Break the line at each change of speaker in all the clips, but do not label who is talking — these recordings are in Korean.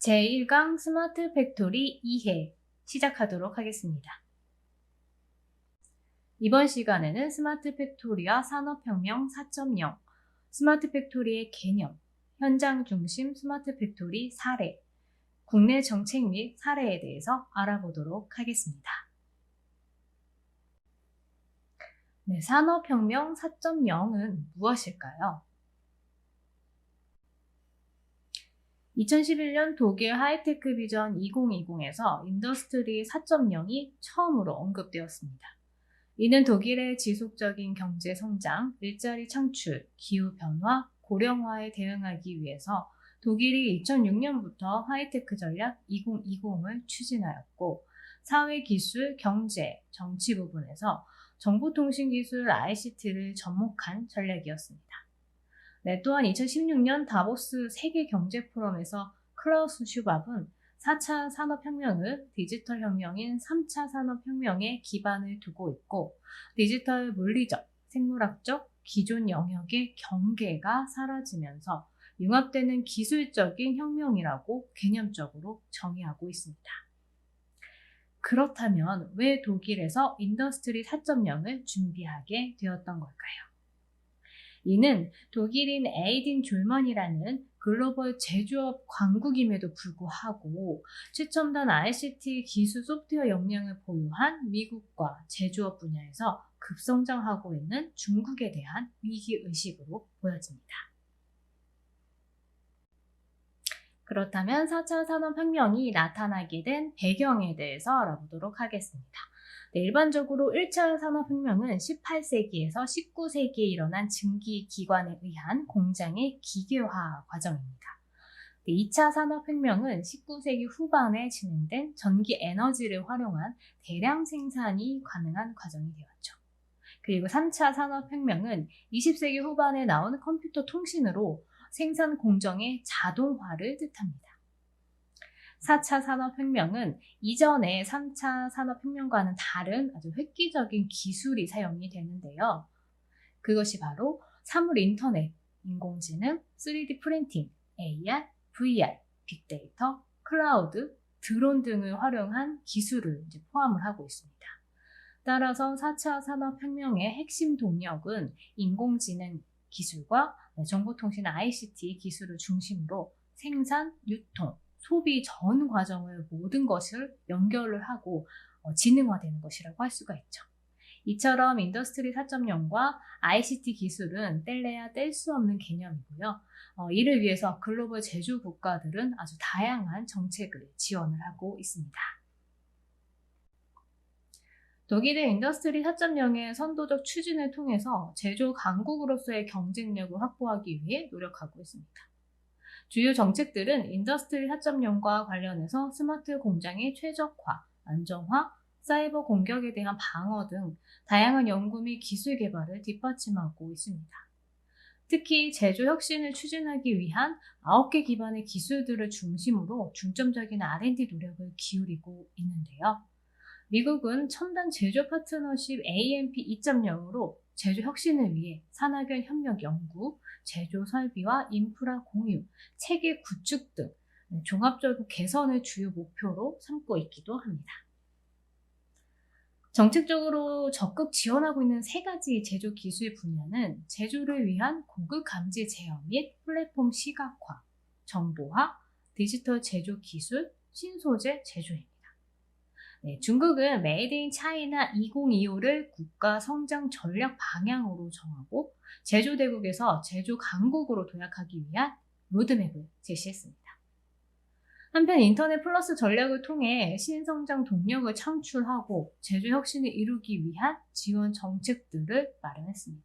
제1강 스마트 팩토리 2회 시작하도록 하겠습니다. 이번 시간에는 스마트 팩토리와 산업혁명 4.0, 스마트 팩토리의 개념, 현장 중심 스마트 팩토리 사례, 국내 정책 및 사례에 대해서 알아보도록 하겠습니다. 네, 산업혁명 4.0은 무엇일까요? 2011년 독일 하이테크 비전 2020에서 인더스트리 4.0이 처음으로 언급되었습니다. 이는 독일의 지속적인 경제 성장, 일자리 창출, 기후변화, 고령화에 대응하기 위해서 독일이 2006년부터 하이테크 전략 2020을 추진하였고, 사회 기술, 경제, 정치 부분에서 정보통신기술 ICT를 접목한 전략이었습니다. 네, 또한 2016년 다보스 세계경제포럼에서 클라우스 슈밥은 4차 산업혁명을 디지털 혁명인 3차 산업혁명에 기반을 두고 있고, 디지털 물리적, 생물학적, 기존 영역의 경계가 사라지면서 융합되는 기술적인 혁명이라고 개념적으로 정의하고 있습니다. 그렇다면 왜 독일에서 인더스트리 4.0을 준비하게 되었던 걸까요? 이는 독일인 에이딘 졸먼이라는 글로벌 제조업 강국임에도 불구하고 최첨단 ICT 기술 소프트웨어 역량을 보유한 미국과 제조업 분야에서 급성장하고 있는 중국에 대한 위기의식으로 보여집니다. 그렇다면 4차 산업혁명이 나타나게 된 배경에 대해서 알아보도록 하겠습니다. 네, 일반적으로 1차 산업혁명은 18세기에서 19세기에 일어난 증기기관에 의한 공장의 기계화 과정입니다. 네, 2차 산업혁명은 19세기 후반에 진행된 전기 에너지를 활용한 대량 생산이 가능한 과정이 되었죠. 그리고 3차 산업혁명은 20세기 후반에 나온 컴퓨터 통신으로 생산 공정의 자동화를 뜻합니다. 4차 산업혁명은 이전의 3차 산업혁명과는 다른 아주 획기적인 기술이 사용이 되는데요. 그것이 바로 사물 인터넷, 인공지능, 3D 프린팅, AR, VR, 빅데이터, 클라우드, 드론 등을 활용한 기술을 포함을 하고 있습니다. 따라서 4차 산업혁명의 핵심 동력은 인공지능 기술과 정보통신 ICT 기술을 중심으로 생산, 유통, 소비 전 과정을 모든 것을 연결을 하고 지능화되는 것이라고 할 수가 있죠. 이처럼 인더스트리 4.0과 ICT 기술은 뗄래야 뗄 수 없는 개념이고요. 이를 위해서 글로벌 제조 국가들은 아주 다양한 정책을 지원을 하고 있습니다. 독일의 인더스트리 4.0의 선도적 추진을 통해서 제조 강국으로서의 경쟁력을 확보하기 위해 노력하고 있습니다. 주요 정책들은 인더스트리 4.0과 관련해서 스마트 공장의 최적화, 안정화, 사이버 공격에 대한 방어 등 다양한 연구 및 기술 개발을 뒷받침하고 있습니다. 특히 제조 혁신을 추진하기 위한 9개 기반의 기술들을 중심으로 중점적인 R&D 노력을 기울이고 있는데요. 미국은 첨단 제조 파트너십 AMP 2.0으로 제조 혁신을 위해 산학연 협력 연구, 제조 설비와 인프라 공유, 체계 구축 등 종합적인 개선을 주요 목표로 삼고 있기도 합니다. 정책적으로 적극 지원하고 있는 3가지 제조 기술 분야는 제조를 위한 고급 감지 제어 및 플랫폼 시각화, 정보화, 디지털 제조 기술, 신소재 제조입니다. 네, 중국은 메이드 인 차이나 2025를 국가 성장 전략 방향으로 정하고 제조대국에서 제조 강국으로 도약하기 위한 로드맵을 제시했습니다. 한편 인터넷 플러스 전략을 통해 신성장 동력을 창출하고 제조 혁신을 이루기 위한 지원 정책들을 마련했습니다.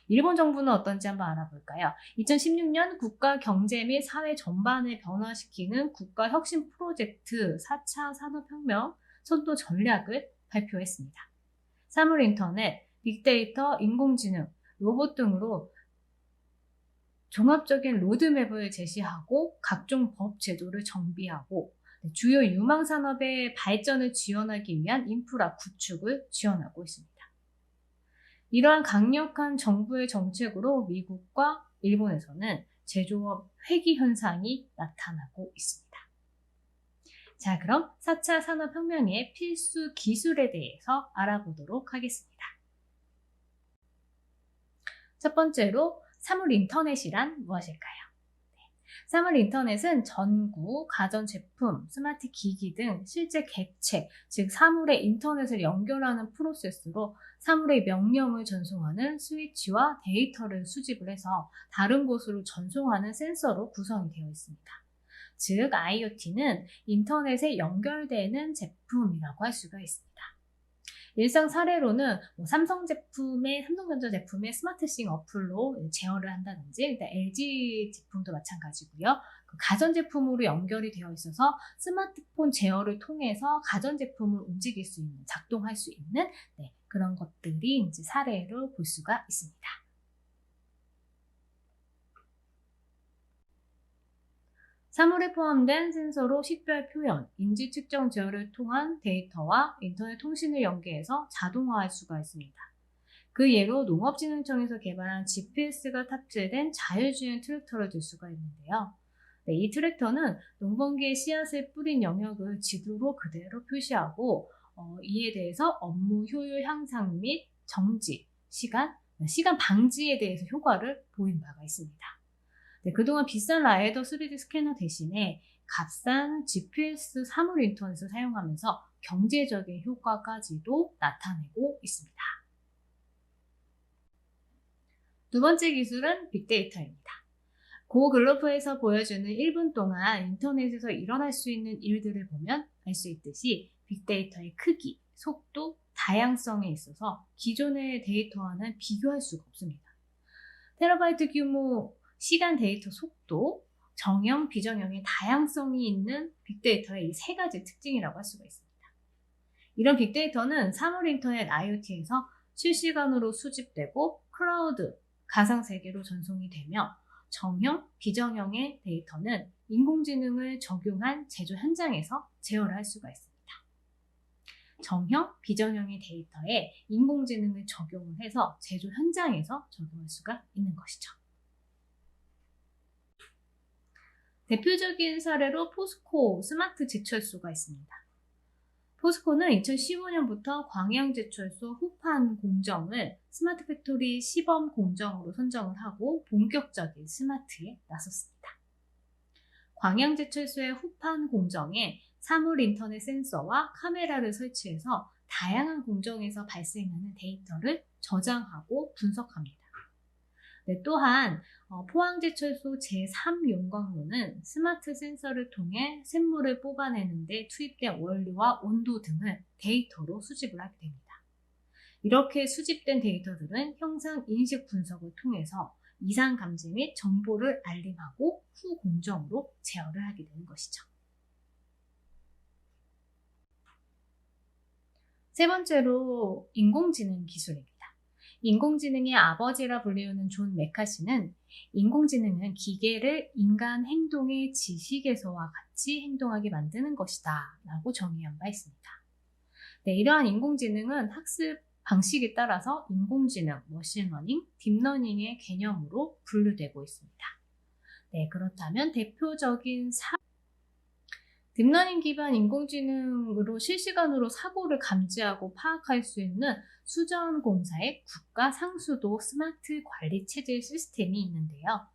일본 정부는 어떤지 한번 알아볼까요? 2016년 국가 경제 및 사회 전반을 변화시키는 국가 혁신 프로젝트 4차 산업혁명 선도 전략을 발표했습니다. 사물 인터넷, 빅데이터, 인공지능, 로봇 등으로 종합적인 로드맵을 제시하고 각종 법 제도를 정비하고 주요 유망 산업의 발전을 지원하기 위한 인프라 구축을 지원하고 있습니다. 이러한 강력한 정부의 정책으로 미국과 일본에서는 제조업 회귀 현상이 나타나고 있습니다. 자, 그럼 4차 산업혁명의 필수 기술에 대해서 알아보도록 하겠습니다. 첫 번째로 사물 인터넷이란 무엇일까요? 사물 인터넷은 전구, 가전제품, 스마트 기기 등 실제 객체, 즉 사물의 인터넷을 연결하는 프로세스로 사물의 명령을 전송하는 스위치와 데이터를 수집을 해서 다른 곳으로 전송하는 센서로 구성이 되어 있습니다. 즉 IoT는 인터넷에 연결되는 제품이라고 할 수가 있습니다. 일상 사례로는 삼성전자 제품의 스마트싱 어플로 제어를 한다든지 LG 제품도 마찬가지고요. 가전제품으로 연결이 되어 있어서 스마트폰 제어를 통해서 가전제품을 움직일 수 있는, 작동할 수 있는 그런 것들이 이제 사례로 볼 수가 있습니다. 사물에 포함된 센서로 식별 표현, 인지 측정 제어를 통한 데이터와 인터넷 통신을 연계해서 자동화할 수가 있습니다. 그 예로 농업진흥청에서 개발한 GPS가 탑재된 자율주행 트랙터를 들 수가 있는데요. 이 트랙터는 농번기에 씨앗을 뿌린 영역을 지도로 그대로 표시하고 이에 대해서 업무 효율 향상 및 정지, 시간 방지에 대해서 효과를 보인 바가 있습니다. 그동안 비싼 라이더 3D 스캐너 대신에 값싼 GPS 사물 인터넷을 사용하면서 경제적인 효과까지도 나타내고 있습니다. 두 번째 기술은 빅데이터입니다. 고 글로프에서 보여주는 1분 동안 인터넷에서 일어날 수 있는 일들을 보면 알 수 있듯이 빅데이터의 크기, 속도, 다양성에 있어서 기존의 데이터와는 비교할 수가 없습니다. 테라바이트 규모, 시간 데이터 속도, 정형, 비정형의 다양성이 있는 빅데이터의 이 세 가지 특징이라고 할 수가 있습니다. 이런 빅데이터는 사물 인터넷 IoT에서 실시간으로 수집되고 클라우드, 가상세계로 전송이 되며 정형, 비정형의 데이터는 인공지능을 적용한 제조 현장에서 제어를 할 수가 있습니다. 정형, 비정형의 데이터에 인공지능을 적용을 해서 제조 현장에서 적용할 수가 있는 것이죠. 대표적인 사례로 포스코 스마트 제철소가 있습니다. 포스코는 2015년부터 광양제철소 후판 공정을 스마트 팩토리 시범 공정으로 선정을 하고 본격적인 스마트에 나섰습니다. 광양제철소의 후판 공정에 사물 인터넷 센서와 카메라를 설치해서 다양한 공정에서 발생하는 데이터를 저장하고 분석합니다. 또한 포항제철소 제3용광로는 스마트 센서를 통해 샘물을 뽑아내는 데 투입된 원료와 온도 등을 데이터로 수집을 하게 됩니다. 이렇게 수집된 데이터들은 형상 인식 분석을 통해서 이상 감지 및 정보를 알림하고 후 공정으로 제어를 하게 되는 것이죠. 세 번째로 인공지능 기술입니다. 인공지능의 아버지라 불리우는 존 메카시는 인공지능은 기계를 인간 행동의 지식에서와 같이 행동하게 만드는 것이다 라고 정의한 바 있습니다. 이러한 인공지능은 학습 방식에 따라서 인공지능, 머신러닝, 딥러닝의 개념으로 분류되고 있습니다. 그렇다면 대표적인 딥러닝 기반 인공지능으로 실시간으로 사고를 감지하고 파악할 수 있는 수전공사의 국가 상수도 스마트 관리 체제 시스템이 있는데요.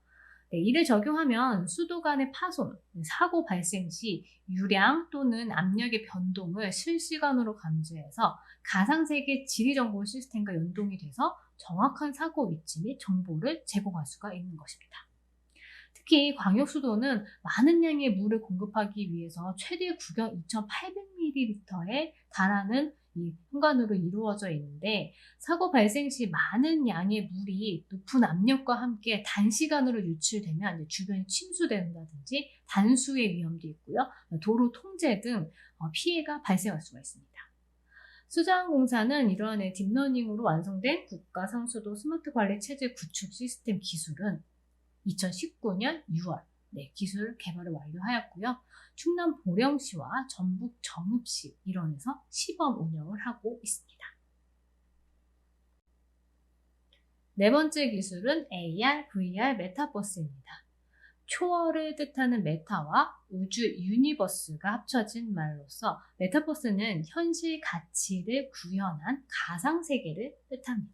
이를 적용하면 수도 간의 파손, 사고 발생 시 유량 또는 압력의 변동을 실시간으로 감지해서 가상세계 지리정보 시스템과 연동이 돼서 정확한 사고 위치 및 정보를 제공할 수가 있는 것입니다. 특히 광역수도는 많은 양의 물을 공급하기 위해서 최대 구경 2,800ml에 달하는 이 현관으로 이루어져 있는데 사고 발생 시 많은 양의 물이 높은 압력과 함께 단시간으로 유출되면 주변이 침수된다든지 단수의 위험도 있고요. 도로 통제 등 피해가 발생할 수가 있습니다. 수자원공사는 이러한 딥러닝으로 완성된 국가 상수도 스마트 관리 체제 구축 시스템 기술은 2019년 6월 기술 개발을 완료하였고요. 충남 보령시와 전북 정읍시 일원에서 시범 운영을 하고 있습니다. 네 번째 기술은 AR, VR, 메타버스입니다. 초월을 뜻하는 메타와 우주 유니버스가 합쳐진 말로서 메타버스는 현실 가치를 구현한 가상세계를 뜻합니다.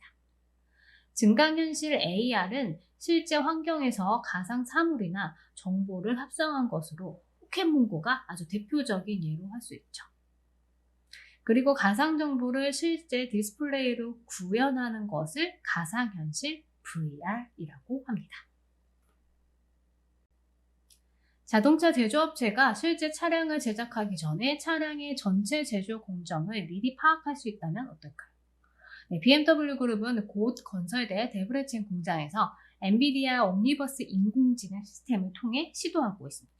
증강현실 AR은 실제 환경에서 가상 사물이나 정보를 합성한 것으로 포켓몬고가 아주 대표적인 예로 할 수 있죠. 그리고 가상 정보를 실제 디스플레이로 구현하는 것을 가상현실 VR이라고 합니다. 자동차 제조업체가 실제 차량을 제작하기 전에 차량의 전체 제조 공정을 미리 파악할 수 있다면 어떨까요? BMW 그룹은 곧 건설될 데브레친 공장에서 엔비디아 옴니버스 인공지능 시스템을 통해 시도하고 있습니다.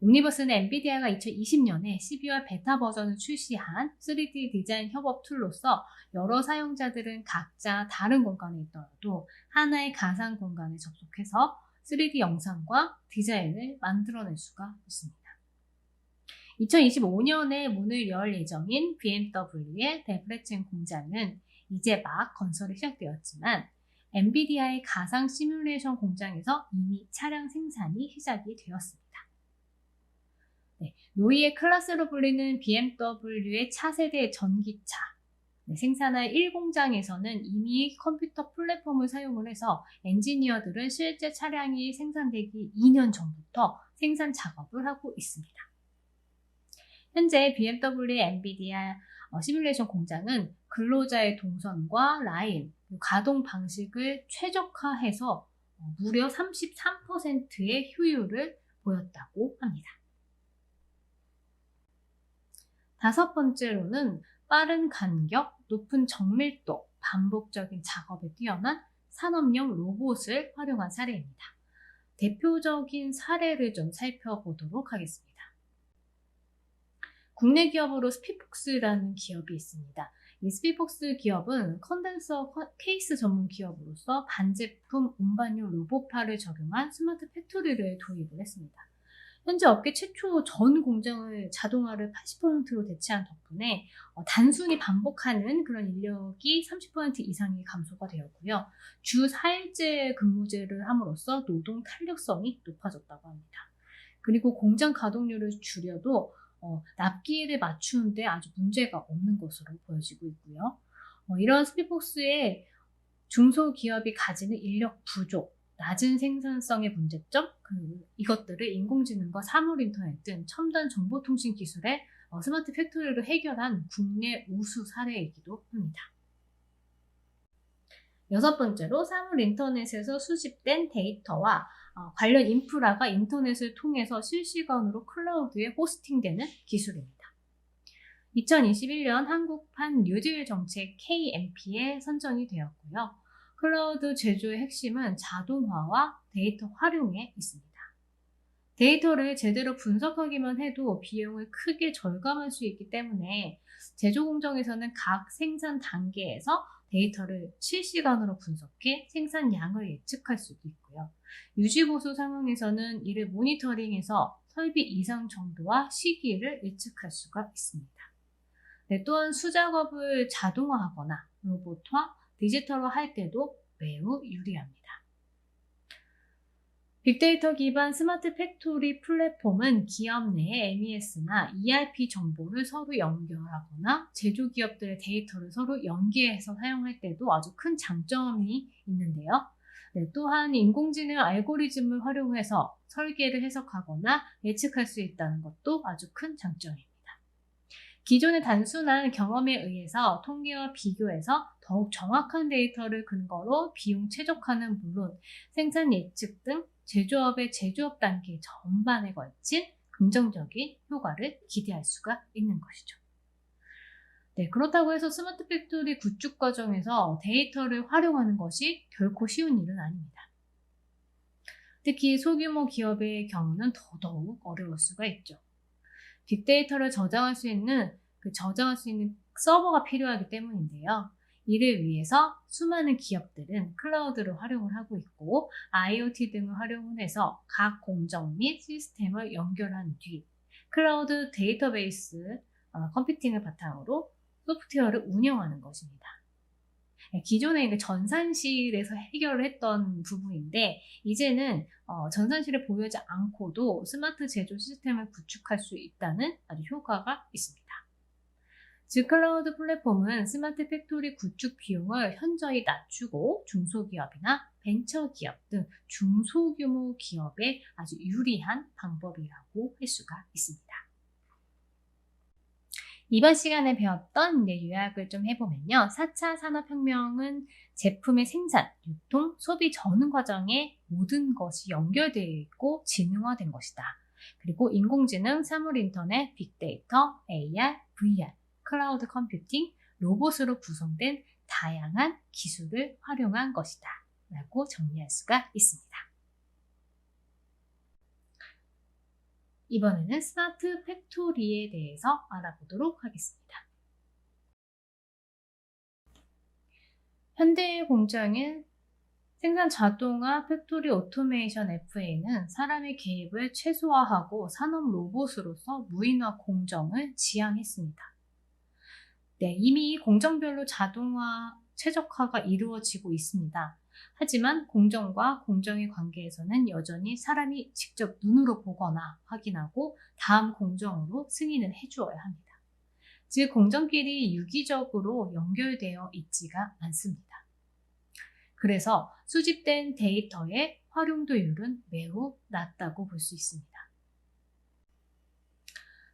옴니버스는 엔비디아가 2020년에 12월 베타 버전을 출시한 3D 디자인 협업 툴로서 여러 사용자들은 각자 다른 공간에 있더라도 하나의 가상 공간에 접속해서 3D 영상과 디자인을 만들어낼 수가 있습니다. 2025년에 문을 열 예정인 BMW의 데브레친 공장은 이제 막 건설이 시작되었지만 엔비디아의 가상 시뮬레이션 공장에서 이미 차량 생산이 시작이 되었습니다. 노이의 클래스로 불리는 BMW의 차세대 전기차 생산할 1공장에서는 이미 컴퓨터 플랫폼을 사용을 해서 엔지니어들은 실제 차량이 생산되기 2년 전부터 생산 작업을 하고 있습니다. 현재 BMW의 엔비디아 시뮬레이션 공장은 근로자의 동선과 라인, 가동 방식을 최적화해서 무려 33%의 효율을 보였다고 합니다. 다섯 번째로는 빠른 간격, 높은 정밀도, 반복적인 작업에 뛰어난 산업용 로봇을 활용한 사례입니다. 대표적인 사례를 좀 살펴보도록 하겠습니다. 국내 기업으로 스피폭스라는 기업이 있습니다. 이 스피폭스 기업은 컨덴서 케이스 전문 기업으로서 반제품 운반용 로봇파를 적용한 스마트 팩토리를 도입을 했습니다. 현재 업계 최초 전 공장을 자동화를 80%로 대체한 덕분에 단순히 반복하는 그런 인력이 30% 이상이 감소가 되었고요. 주 4일제 근무제를 함으로써 노동 탄력성이 높아졌다고 합니다. 그리고 공장 가동률을 줄여도 납기를 맞추는데 아주 문제가 없는 것으로 보여지고 있고요. 이런 스피폭스의 중소기업이 가지는 인력 부족, 낮은 생산성의 문제점, 이것들을 인공지능과 사물인터넷 등 첨단 정보통신 기술의 스마트 팩토리로 해결한 국내 우수 사례이기도 합니다. 여섯 번째로 사물인터넷에서 수집된 데이터와 관련 인프라가 인터넷을 통해서 실시간으로 클라우드에 호스팅되는 기술입니다. 2021년 한국판 뉴딜 정책 KMP에 선정이 되었고요. 클라우드 제조의 핵심은 자동화와 데이터 활용에 있습니다. 데이터를 제대로 분석하기만 해도 비용을 크게 절감할 수 있기 때문에 제조 공정에서는 각 생산 단계에서 데이터를 실시간으로 분석해 생산량을 예측할 수도 있고요. 유지보수 상황에서는 이를 모니터링해서 설비 이상 정도와 시기를 예측할 수가 있습니다. 또한 수작업을 자동화하거나 로봇화, 디지털화 할 때도 매우 유리합니다. 빅데이터 기반 스마트 팩토리 플랫폼은 기업 내의 MES나 ERP 정보를 서로 연결하거나 제조기업들의 데이터를 서로 연계해서 사용할 때도 아주 큰 장점이 있는데요. 또한 인공지능 알고리즘을 활용해서 설계를 해석하거나 예측할 수 있다는 것도 아주 큰 장점입니다. 기존의 단순한 경험에 의해서 통계와 비교해서 더욱 정확한 데이터를 근거로 비용 최적화는 물론 생산 예측 등 제조업의 제조업 단계 전반에 걸친 긍정적인 효과를 기대할 수가 있는 것이죠. 그렇다고 해서 스마트 팩토리 구축 과정에서 데이터를 활용하는 것이 결코 쉬운 일은 아닙니다. 특히 소규모 기업의 경우는 더더욱 어려울 수가 있죠. 빅데이터를 저장할 수 있는 서버가 필요하기 때문인데요. 이를 위해서 수많은 기업들은 클라우드를 활용을 하고 있고 IoT 등을 활용해서 각 공정 및 시스템을 연결한 뒤 클라우드 데이터베이스 컴퓨팅을 바탕으로 소프트웨어를 운영하는 것입니다. 기존에 이제 전산실에서 해결을 했던 부분인데 이제는 전산실에 보유하지 않고도 스마트 제조 시스템을 구축할 수 있다는 아주 효과가 있습니다. 즉 클라우드 플랫폼은 스마트 팩토리 구축 비용을 현저히 낮추고 중소기업이나 벤처기업 등 중소규모 기업에 아주 유리한 방법이라고 할 수가 있습니다. 이번 시간에 배웠던 요약을 좀 해보면요. 4차 산업혁명은 제품의 생산, 유통, 소비 전후 과정에 모든 것이 연결되어 있고 지능화된 것이다. 그리고 인공지능, 사물인터넷, 빅데이터, AR, VR, 클라우드 컴퓨팅, 로봇으로 구성된 다양한 기술을 활용한 것이다. 라고 정리할 수가 있습니다. 이번에는 스마트 팩토리에 대해서 알아보도록 하겠습니다. 현대의 공장인 생산 자동화 팩토리 오토메이션 FA는 사람의 개입을 최소화하고 산업 로봇으로서 무인화 공정을 지향했습니다. 네, 이미 공정별로 자동화 최적화가 이루어지고 있습니다. 하지만 공정과 공정의 관계에서는 여전히 사람이 직접 눈으로 보거나 확인하고 다음 공정으로 승인을 해주어야 합니다. 즉 공정끼리 유기적으로 연결되어 있지가 않습니다. 그래서 수집된 데이터의 활용도율은 매우 낮다고 볼 수 있습니다.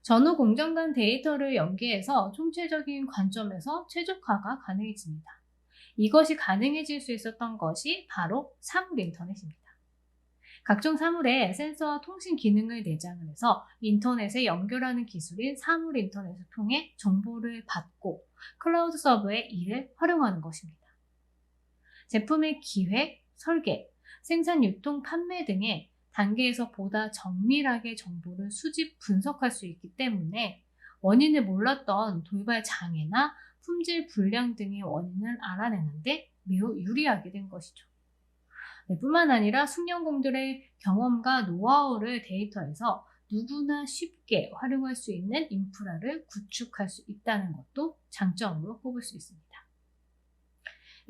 전후 공정 간 데이터를 연계해서 총체적인 관점에서 최적화가 가능해집니다. 이것이 가능해질 수 있었던 것이 바로 사물 인터넷입니다. 각종 사물에 센서와 통신 기능을 내장을 해서 인터넷에 연결하는 기술인 사물 인터넷을 통해 정보를 받고 클라우드 서버에 이를 활용하는 것입니다. 제품의 기획, 설계, 생산, 유통, 판매 등의 단계에서 보다 정밀하게 정보를 수집, 분석할 수 있기 때문에 원인을 몰랐던 돌발 장애나 품질 불량 등의 원인을 알아내는데 매우 유리하게 된 것이죠. 뿐만 아니라 숙련공들의 경험과 노하우를 데이터에서 누구나 쉽게 활용할 수 있는 인프라를 구축할 수 있다는 것도 장점으로 꼽을 수 있습니다.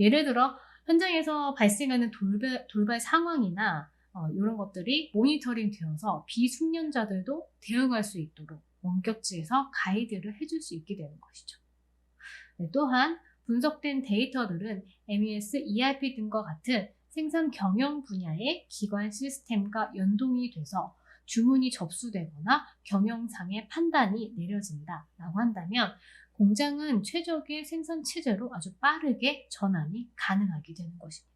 예를 들어 현장에서 발생하는 돌발 상황이나 이런 것들이 모니터링 되어서 비숙련자들도 대응할 수 있도록 원격지에서 가이드를 해줄 수 있게 되는 것이죠. 또한 분석된 데이터들은 MES, ERP 등과 같은 생산 경영 분야의 기관 시스템과 연동이 돼서 주문이 접수되거나 경영상의 판단이 내려진다라고 한다면 공장은 최적의 생산 체제로 아주 빠르게 전환이 가능하게 되는 것입니다.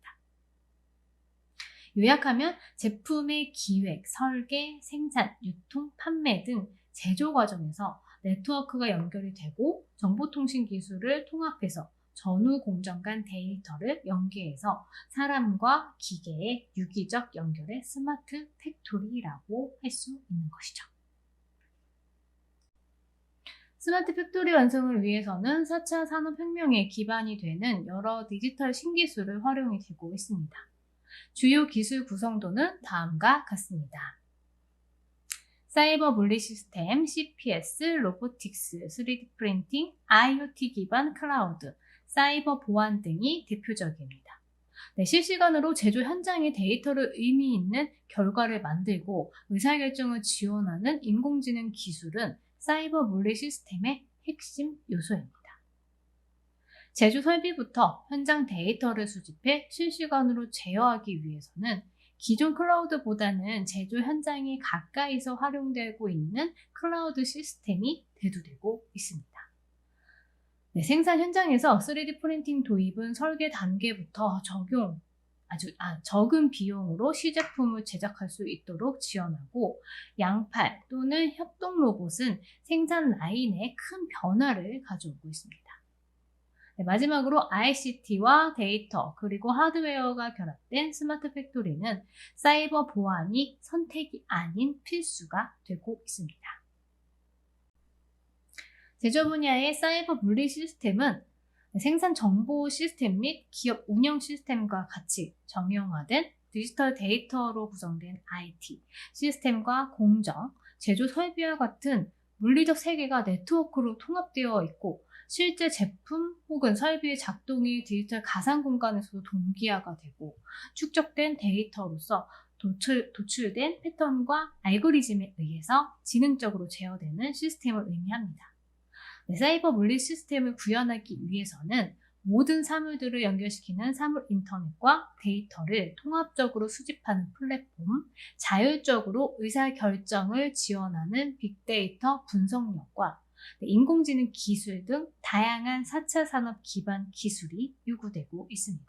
요약하면 제품의 기획, 설계, 생산, 유통, 판매 등 제조 과정에서 네트워크가 연결이 되고 정보통신 기술을 통합해서 전후 공정 간 데이터를 연계해서 사람과 기계의 유기적 연결의 스마트 팩토리라고 할 수 있는 것이죠. 스마트 팩토리 완성을 위해서는 4차 산업혁명의 기반이 되는 여러 디지털 신기술을 활용이 되고 있습니다. 주요 기술 구성도는 다음과 같습니다. 사이버 물리 시스템, CPS, 로보틱스, 3D 프린팅, IoT 기반 클라우드, 사이버 보안 등이 대표적입니다. 실시간으로 제조 현장의 데이터를 의미 있는 결과를 만들고 의사결정을 지원하는 인공지능 기술은 사이버 물리 시스템의 핵심 요소입니다. 제조 설비부터 현장 데이터를 수집해 실시간으로 제어하기 위해서는 기존 클라우드보다는 제조 현장이 가까이서 활용되고 있는 클라우드 시스템이 대두되고 있습니다. 생산 현장에서 3D 프린팅 도입은 설계 단계부터 아주 적은 비용으로 시제품을 제작할 수 있도록 지원하고 양팔 또는 협동 로봇은 생산 라인에 큰 변화를 가져오고 있습니다. 마지막으로 ICT와 데이터 그리고 하드웨어가 결합된 스마트 팩토리는 사이버 보안이 선택이 아닌 필수가 되고 있습니다. 제조 분야의 사이버 물리 시스템은 생산 정보 시스템 및 기업 운영 시스템과 같이 정형화된 디지털 데이터로 구성된 IT 시스템과 공정, 제조 설비와 같은 물리적 세계가 네트워크로 통합되어 있고 실제 제품 혹은 설비의 작동이 디지털 가상 공간에서도 동기화가 되고 축적된 데이터로서 도출된 패턴과 알고리즘에 의해서 지능적으로 제어되는 시스템을 의미합니다. 네, 사이버 물리 시스템을 구현하기 위해서는 모든 사물들을 연결시키는 사물 인터넷과 데이터를 통합적으로 수집하는 플랫폼, 자율적으로 의사결정을 지원하는 빅데이터 분석력과 인공지능 기술 등 다양한 4차 산업 기반 기술이 요구되고 있습니다.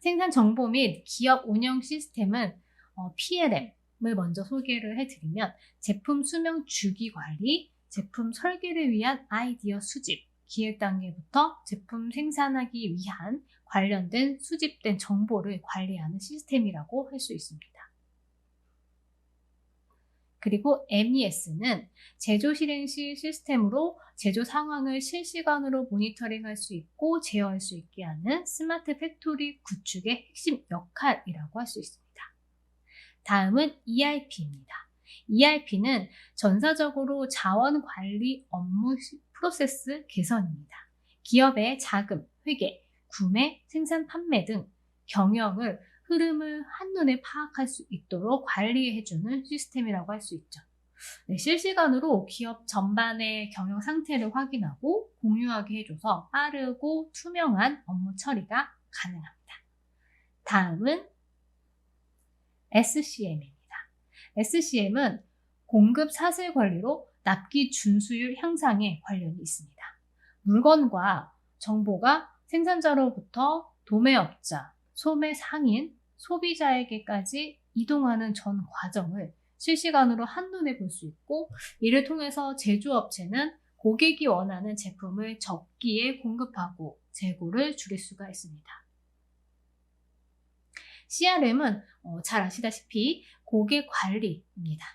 생산 정보 및 기업 운영 시스템은 PLM을 먼저 소개를 해드리면 제품 수명 주기 관리, 제품 설계를 위한 아이디어 수집, 기획 단계부터 제품 생산하기 위한 관련된 수집된 정보를 관리하는 시스템이라고 할 수 있습니다. 그리고 MES는 제조 실행 시 시스템으로 제조 상황을 실시간으로 모니터링할 수 있고 제어할 수 있게 하는 스마트 팩토리 구축의 핵심 역할이라고 할 수 있습니다. 다음은 ERP입니다. ERP는 전사적으로 자원 관리 업무 프로세스 개선입니다. 기업의 자금, 회계, 구매, 생산, 판매 등 경영을 흐름을 한눈에 파악할 수 있도록 관리해주는 시스템이라고 할 수 있죠. 네, 실시간으로 기업 전반의 경영 상태를 확인하고 공유하게 해줘서 빠르고 투명한 업무 처리가 가능합니다. 다음은 SCM입니다. SCM은 공급 사슬 관리로 납기 준수율 향상에 관련이 있습니다. 물건과 정보가 생산자로부터 도매업자, 소매 상인, 소비자에게까지 이동하는 전 과정을 실시간으로 한눈에 볼 수 있고 이를 통해서 제조업체는 고객이 원하는 제품을 적기에 공급하고 재고를 줄일 수가 있습니다. CRM은 잘 아시다시피 고객 관리입니다.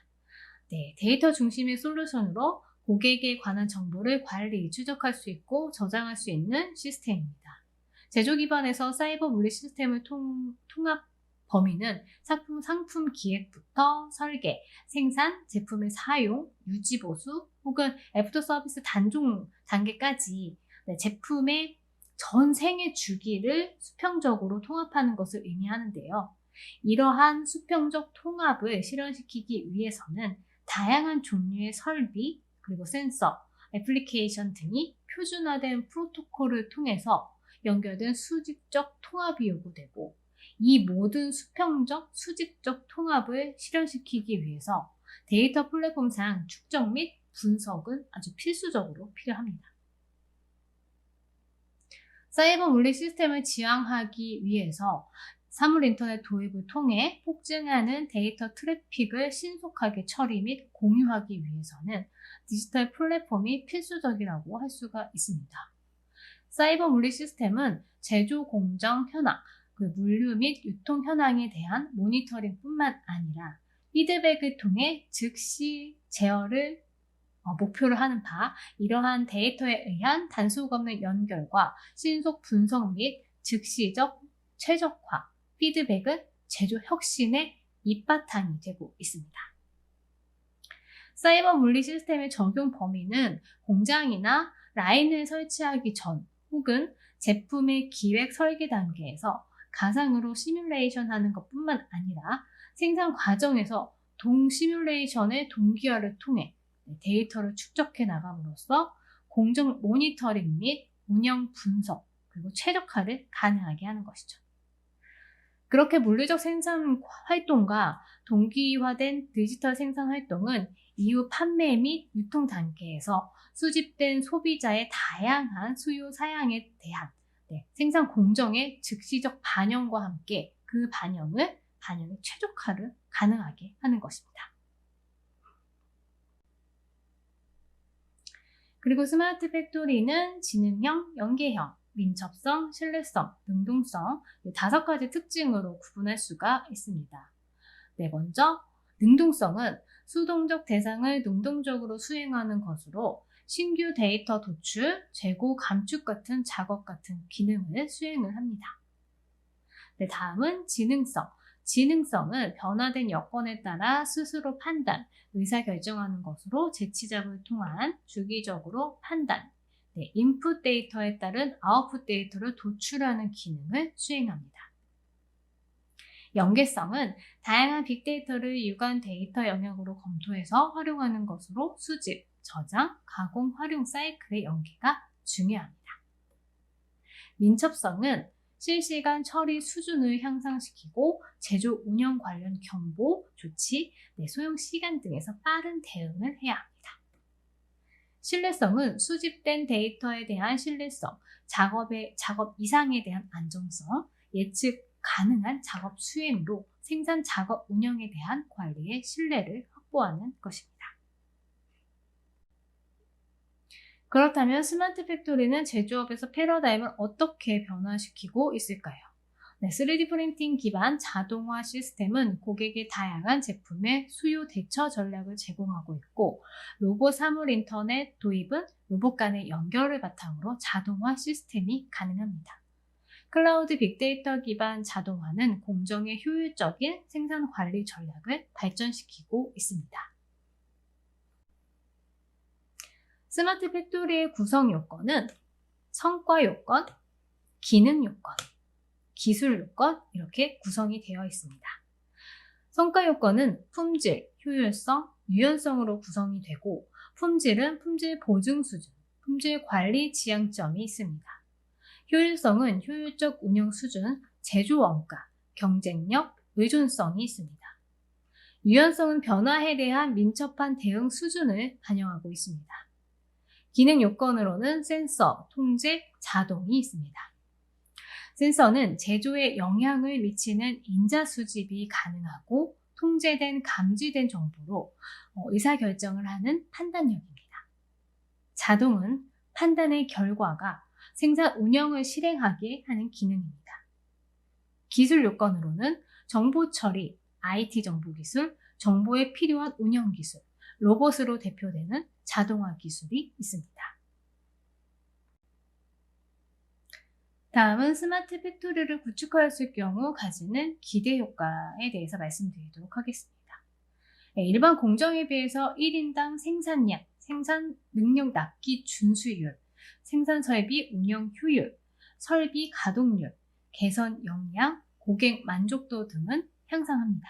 네, 데이터 중심의 솔루션으로 고객에 관한 정보를 관리, 추적할 수 있고 저장할 수 있는 시스템입니다. 제조 기반에서 사이버 물리 시스템을 통합 범위는 상품 기획부터 설계, 생산, 제품의 사용, 유지 보수 혹은 애프터 서비스 단종 단계까지 제품의 전 생애 주기를 수평적으로 통합하는 것을 의미하는데요. 이러한 수평적 통합을 실현시키기 위해서는 다양한 종류의 설비, 그리고 센서, 애플리케이션 등이 표준화된 프로토콜을 통해서 연결된 수직적 통합이 요구되고 이 모든 수평적, 수직적 통합을 실현시키기 위해서 데이터 플랫폼상 축적 및 분석은 아주 필수적으로 필요합니다. 사이버 물리 시스템을 지향하기 위해서 사물 인터넷 도입을 통해 폭증하는 데이터 트래픽을 신속하게 처리 및 공유하기 위해서는 디지털 플랫폼이 필수적이라고 할 수가 있습니다. 사이버 물리 시스템은 제조 공정 현황, 물류 및 유통 현황에 대한 모니터링뿐만 아니라 피드백을 통해 즉시 제어를 목표로 하는 바, 이러한 데이터에 의한 단속 없는 연결과 신속 분석 및 즉시적 최적화, 피드백은 제조 혁신의 밑바탕이 되고 있습니다. 사이버 물리 시스템의 적용 범위는 공장이나 라인을 설치하기 전 혹은 제품의 기획 설계 단계에서 가상으로 시뮬레이션 하는 것뿐만 아니라 생산 과정에서 동시뮬레이션의 동기화를 통해 데이터를 축적해 나감으로써 공정 모니터링 및 운영 분석 그리고 최적화를 가능하게 하는 것이죠. 그렇게 물리적 생산 활동과 동기화된 디지털 생산 활동은 이후 판매 및 유통 단계에서 수집된 소비자의 다양한 수요 사양에 대한 생산 공정의 즉시적 반영과 함께 그 반영의 최적화를 가능하게 하는 것입니다. 그리고 스마트 팩토리는 지능형, 연계형, 민첩성, 신뢰성, 능동성 이 5가지 특징으로 구분할 수가 있습니다. 네, 먼저 능동성은 수동적 대상을 능동적으로 수행하는 것으로 신규 데이터 도출, 재고 감축 같은 작업 같은 기능을 수행을 합니다. 네, 다음은 지능성. 지능성은 변화된 여건에 따라 스스로 판단, 의사결정하는 것으로 재치작을 통한 주기적으로 판단, 인풋 데이터에 따른 아웃풋 데이터를 도출하는 기능을 수행합니다. 연계성은 다양한 빅데이터를 유관 데이터 영역으로 검토해서 활용하는 것으로 수집, 저장, 가공, 활용 사이클의 연계가 중요합니다. 민첩성은 실시간 처리 수준을 향상시키고 제조 운영 관련 경보, 조치, 소용 시간 등에서 빠른 대응을 해야 합니다. 신뢰성은 수집된 데이터에 대한 신뢰성, 작업 이상에 대한 안정성, 예측 가능한 작업 수행으로 생산 작업 운영에 대한 관리의 신뢰를 확보하는 것입니다. 그렇다면 스마트 팩토리는 제조업에서 패러다임을 어떻게 변화시키고 있을까요? 3D 프린팅 기반 자동화 시스템은 고객의 다양한 제품의 수요 대처 전략을 제공하고 있고, 로봇 사물 인터넷 도입은 로봇 간의 연결을 바탕으로 자동화 시스템이 가능합니다. 클라우드 빅데이터 기반 자동화는 공정의 효율적인 생산 관리 전략을 발전시키고 있습니다. 스마트 팩토리의 구성 요건은 성과 요건, 기능 요건, 기술 요건 이렇게 구성이 되어 있습니다. 성과 요건은 품질, 효율성, 유연성으로 구성이 되고, 품질은 품질 보증 수준, 품질 관리 지향점이 있습니다. 효율성은 효율적 운영 수준, 제조 원가, 경쟁력, 의존성이 있습니다. 유연성은 변화에 대한 민첩한 대응 수준을 반영하고 있습니다. 기능 요건으로는 센서, 통제, 자동이 있습니다. 센서는 제조에 영향을 미치는 인자 수집이 가능하고 통제된 감지된 정보로 의사결정을 하는 판단력입니다. 자동은 판단의 결과가 생산 운영을 실행하게 하는 기능입니다. 기술 요건으로는 정보 처리, IT 정보 기술, 정보에 필요한 운영 기술, 로봇으로 대표되는 자동화 기술이 있습니다. 다음은 스마트 팩토리를 구축하였을 경우 가지는 기대 효과에 대해서 말씀드리도록 하겠습니다. 일반 공정에 비해서 1인당 생산량, 생산 능력 납기 준수율, 생산 설비 운영 효율, 설비 가동률, 개선 역량, 고객 만족도 등은 향상합니다.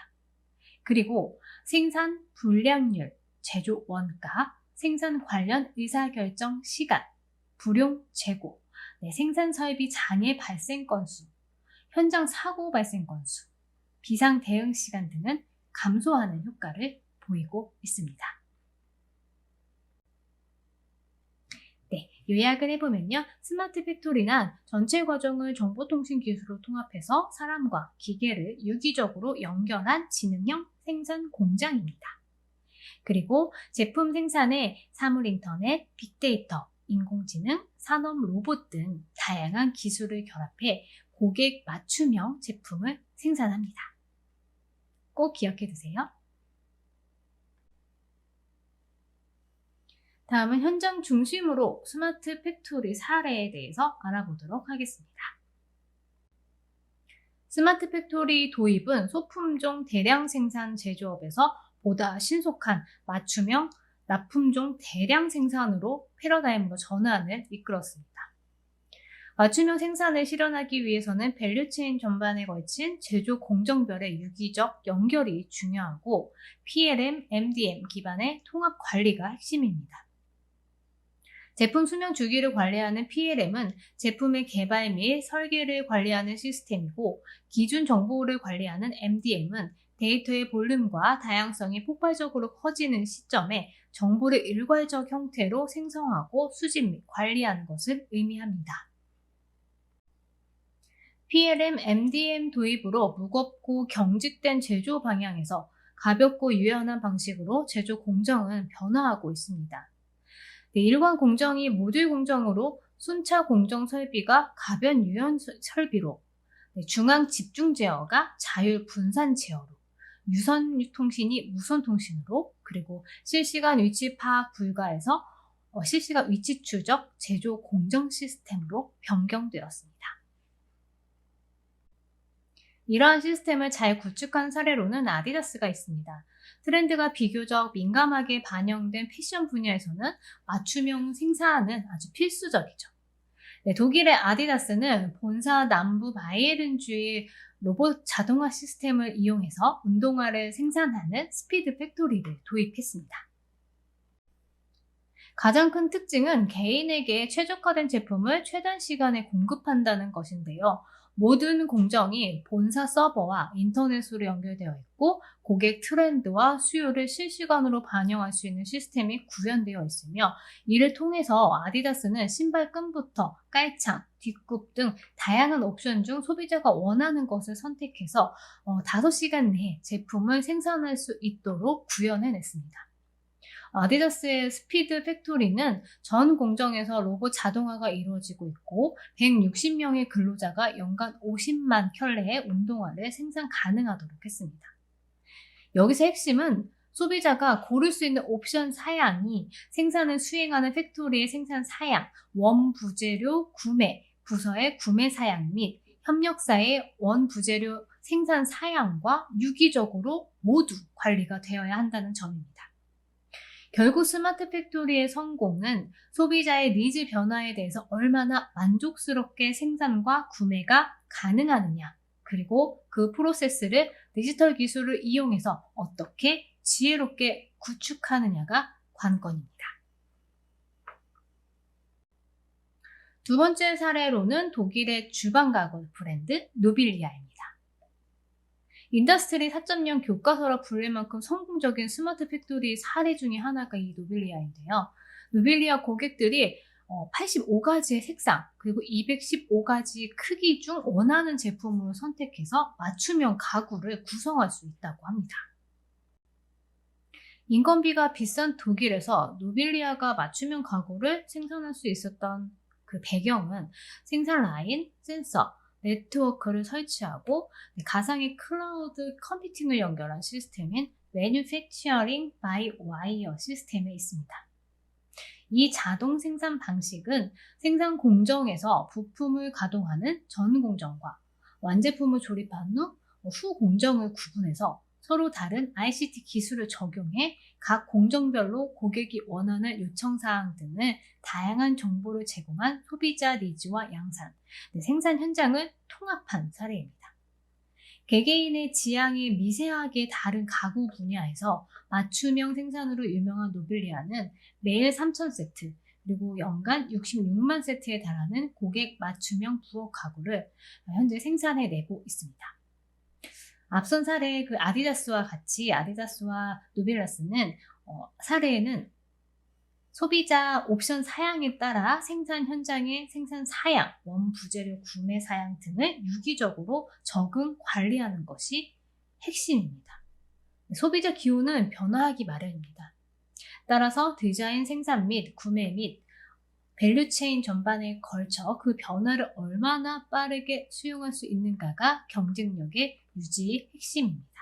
그리고 생산 불량률, 제조 원가, 생산 관련 의사결정 시간, 불용 재고, 생산 설비 장애 발생 건수, 현장 사고 발생 건수, 비상 대응 시간 등은 감소하는 효과를 보이고 있습니다. 요약을 해보면요. 스마트 팩토리는 전체 과정을 정보통신 기술로 통합해서 사람과 기계를 유기적으로 연결한 지능형 생산 공장입니다. 그리고 제품 생산에 사물 인터넷, 빅데이터, 인공지능, 산업 로봇 등 다양한 기술을 결합해 고객 맞춤형 제품을 생산합니다. 꼭 기억해 두세요. 다음은 현장 중심으로 스마트 팩토리 사례에 대해서 알아보도록 하겠습니다. 스마트 팩토리 도입은 소품종 대량 생산 제조업에서 보다 신속한 맞춤형 납품종 대량 생산으로 패러다임으로 전환을 이끌었습니다. 맞춤형 생산을 실현하기 위해서는 밸류체인 전반에 걸친 제조 공정별의 유기적 연결이 중요하고 PLM, MDM 기반의 통합 관리가 핵심입니다. 제품 수명 주기를 관리하는 PLM은 제품의 개발 및 설계를 관리하는 시스템이고, 기준 정보를 관리하는 MDM은 데이터의 볼륨과 다양성이 폭발적으로 커지는 시점에 정보를 일괄적 형태로 생성하고 수집 및 관리하는 것을 의미합니다. PLM, MDM 도입으로 무겁고 경직된 제조 방향에서 가볍고 유연한 방식으로 제조 공정은 변화하고 있습니다. 일관 공정이 모듈 공정으로 순차 공정 설비가 가변 유연 설비로, 중앙 집중 제어가 자율 분산 제어로, 유선 통신이 무선 통신으로, 그리고 실시간 위치 파악 불가에서 실시간 위치 추적 제조 공정 시스템으로 변경되었습니다. 이러한 시스템을 잘 구축한 사례로는 아디다스가 있습니다. 트렌드가 비교적 민감하게 반영된 패션 분야에서는 맞춤형 생산은 아주 필수적이죠. 네, 독일의 아디다스는 본사 남부 바이에른주의 로봇 자동화 시스템을 이용해서 운동화를 생산하는 스피드 팩토리를 도입했습니다. 가장 큰 특징은 개인에게 최적화된 제품을 최단 시간에 공급한다는 것인데요. 모든 공정이 본사 서버와 인터넷으로 연결되어 있고 고객 트렌드와 수요를 실시간으로 반영할 수 있는 시스템이 구현되어 있으며, 이를 통해서 아디다스는 신발끈부터 깔창, 뒷굽 등 다양한 옵션 중 소비자가 원하는 것을 선택해서 5시간 내에 제품을 생산할 수 있도록 구현해냈습니다. 아디다스의 스피드 팩토리는 전 공정에서 로봇 자동화가 이루어지고 있고 160명의 근로자가 연간 50만 켤레의 운동화를 생산 가능하도록 했습니다. 여기서 핵심은 소비자가 고를 수 있는 옵션 사양이 생산을 수행하는 팩토리의 생산 사양, 원부재료 구매, 부서의 구매 사양 및 협력사의 원부재료 생산 사양과 유기적으로 모두 관리가 되어야 한다는 점입니다. 결국 스마트 팩토리의 성공은 소비자의 니즈 변화에 대해서 얼마나 만족스럽게 생산과 구매가 가능하느냐, 그리고 그 프로세스를 디지털 기술을 이용해서 어떻게 지혜롭게 구축하느냐가 관건입니다. 두 번째 사례로는 독일의 주방 가구 브랜드 노빌리아입니다. 인더스트리 4.0 교과서라 불릴 만큼 성공적인 스마트 팩토리 사례 중에 하나가 이 노빌리아인데요. 노빌리아 고객들이 85가지의 색상 그리고 215가지 크기 중 원하는 제품으로 선택해서 맞춤형 가구를 구성할 수 있다고 합니다. 인건비가 비싼 독일에서 노빌리아가 맞춤형 가구를 생산할 수 있었던 그 배경은 생산 라인, 센서, 네트워크를 설치하고 가상의 클라우드 컴퓨팅을 연결한 시스템인 Manufacturing by Wire 시스템에 있습니다. 이 자동 생산 방식은 생산 공정에서 부품을 가동하는 전 공정과 완제품을 조립한 후 공정을 구분해서 서로 다른 ICT 기술을 적용해 각 공정별로 고객이 원하는 요청사항 등을 다양한 정보를 제공한 소비자 니즈와 양산, 생산 현장을 통합한 사례입니다. 개개인의 지향이 미세하게 다른 가구 분야에서 맞춤형 생산으로 유명한 노빌리아는 매일 3,000세트, 그리고 연간 66만 세트에 달하는 고객 맞춤형 부엌 가구를 현재 생산해내고 있습니다. 앞선 사례 그 아디다스와 같이 아디다스와 노빌라스는 사례에는 소비자 옵션 사양에 따라 생산 현장의 생산 사양, 원부재료 구매 사양 등을 유기적으로 적응, 관리하는 것이 핵심입니다. 소비자 기호는 변화하기 마련입니다. 따라서 디자인, 생산 및 구매 및 밸류체인 전반에 걸쳐 그 변화를 얼마나 빠르게 수용할 수 있는가가 경쟁력의 유지의 핵심입니다.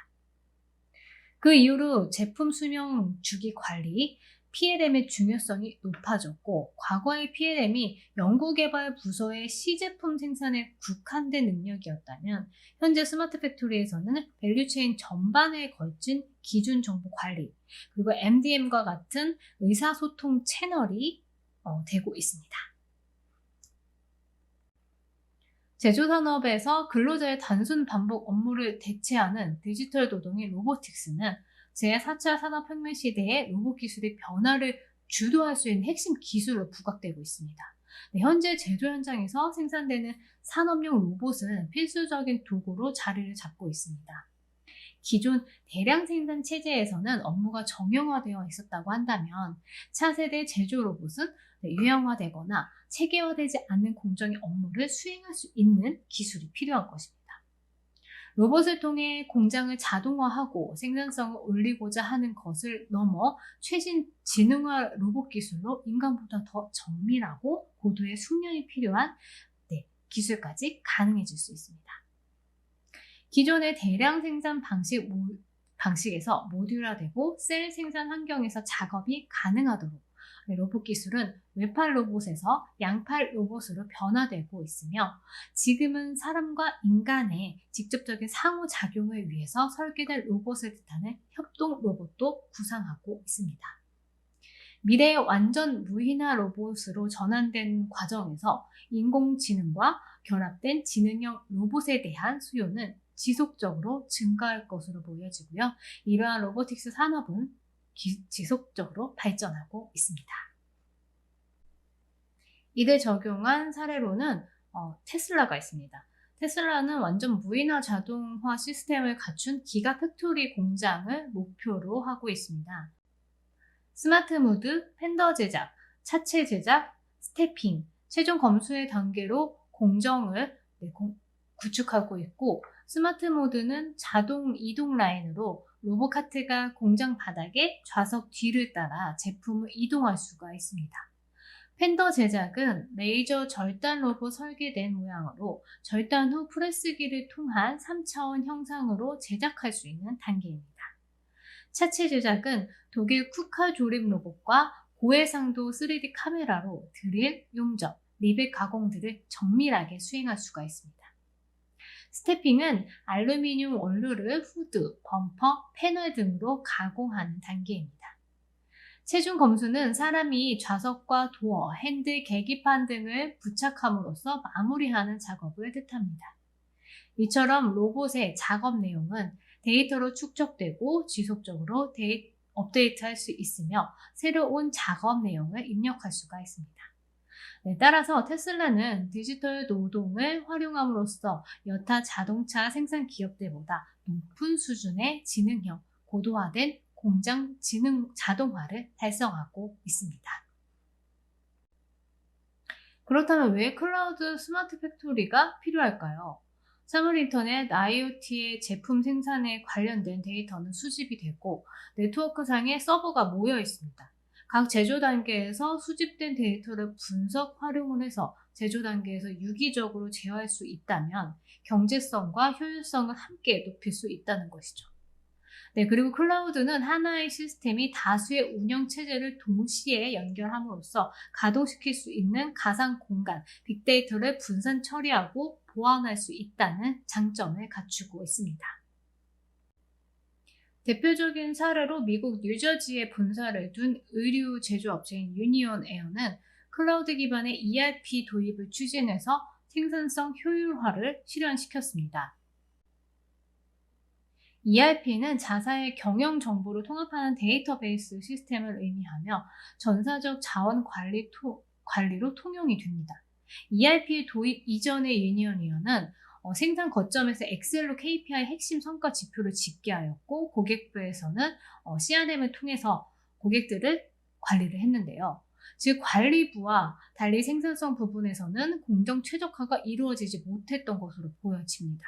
그 이후로 제품 수명 주기 관리, PLM의 중요성이 높아졌고, 과거의 PLM이 연구개발 부서의 시제품 생산에 국한된 능력이었다면 현재 스마트 팩토리에서는 밸류체인 전반에 걸친 기준 정보 관리, 그리고 MDM과 같은 의사소통 채널이 되고 있습니다. 제조산업에서 근로자의 단순 반복 업무를 대체하는 디지털 노동인 로보틱스는 제4차 산업혁명 시대의 로봇 기술의 변화를 주도할 수 있는 핵심 기술로 부각되고 있습니다. 현재 제조 현장에서 생산되는 산업용 로봇은 필수적인 도구로 자리를 잡고 있습니다. 기존 대량 생산 체제에서는 업무가 정형화되어 있었다고 한다면 차세대 제조 로봇은 유형화되거나 체계화되지 않는 공정의 업무를 수행할 수 있는 기술이 필요한 것입니다. 로봇을 통해 공장을 자동화하고 생산성을 올리고자 하는 것을 넘어 최신 지능화 로봇 기술로 인간보다 더 정밀하고 고도의 숙련이 필요한 기술까지 가능해질 수 있습니다. 기존의 대량 생산 방식에서 모듈화되고 셀 생산 환경에서 작업이 가능하도록 로봇 기술은 외팔 로봇에서 양팔 로봇으로 변화되고 있으며 지금은 사람과 인간의 직접적인 상호작용을 위해서 설계된 로봇을 뜻하는 협동 로봇도 구상하고 있습니다. 미래의 완전 무인화 로봇으로 전환된 과정에서 인공지능과 결합된 지능형 로봇에 대한 수요는 지속적으로 증가할 것으로 보여지고요. 이러한 로보틱스 산업은 지속적으로 발전하고 있습니다. 이를 적용한 사례로는 테슬라가 있습니다. 테슬라는 완전 무인화 자동화 시스템을 갖춘 기가 팩토리 공장을 목표로 하고 있습니다. 스마트 무드, 팬더 제작, 차체 제작, 스태핑, 최종 검수의 단계로 공정을 구축하고 있고, 스마트 모드는 자동 이동 라인으로 로봇카트가 공장 바닥에 좌석 뒤를 따라 제품을 이동할 수가 있습니다. 팬더 제작은 레이저 절단로로 설계된 모양으로 절단 후 프레스기를 통한 3차원 형상으로 제작할 수 있는 단계입니다. 차체 제작은 독일 쿠카 조립 로봇과 고해상도 3D 카메라로 드릴, 용접, 리벳 가공들을 정밀하게 수행할 수가 있습니다. 스태핑은 알루미늄 원료를 후드, 범퍼, 패널 등으로 가공하는 단계입니다. 체중 검수는 사람이 좌석과 도어, 핸들, 계기판 등을 부착함으로써 마무리하는 작업을 뜻합니다. 이처럼 로봇의 작업 내용은 데이터로 축적되고 지속적으로 업데이트할 수 있으며 새로운 작업 내용을 입력할 수가 있습니다. 따라서 테슬라는 디지털 노동을 활용함으로써 여타 자동차 생산 기업들보다 높은 수준의 지능형, 고도화된 공장 지능 자동화를 달성하고 있습니다. 그렇다면 왜 클라우드 스마트 팩토리가 필요할까요? 사물 인터넷, IoT의 제품 생산에 관련된 데이터는 수집이 되고 네트워크상에 서버가 모여 있습니다. 각 제조 단계에서 수집된 데이터를 분석, 활용을 해서 제조 단계에서 유기적으로 제어할 수 있다면 경제성과 효율성을 함께 높일 수 있다는 것이죠. 그리고 클라우드는 하나의 시스템이 다수의 운영 체제를 동시에 연결함으로써 가동시킬 수 있는 가상 공간, 빅데이터를 분산 처리하고 보완할 수 있다는 장점을 갖추고 있습니다. 대표적인 사례로 미국 뉴저지에 본사를 둔 의류 제조업체인 유니온 에어는 클라우드 기반의 ERP 도입을 추진해서 생산성 효율화를 실현시켰습니다. ERP는 자사의 경영 정보를 통합하는 데이터베이스 시스템을 의미하며 전사적 자원 관리로 통용이 됩니다. ERP 도입 이전의 유니온웨어는 생산 거점에서 엑셀로 KPI 핵심 성과 지표를 집계하였고 고객부에서는 CRM을 통해서 고객들을 관리를 했는데요. 즉 관리부와 달리 생산성 부분에서는 공정 최적화가 이루어지지 못했던 것으로 보여집니다.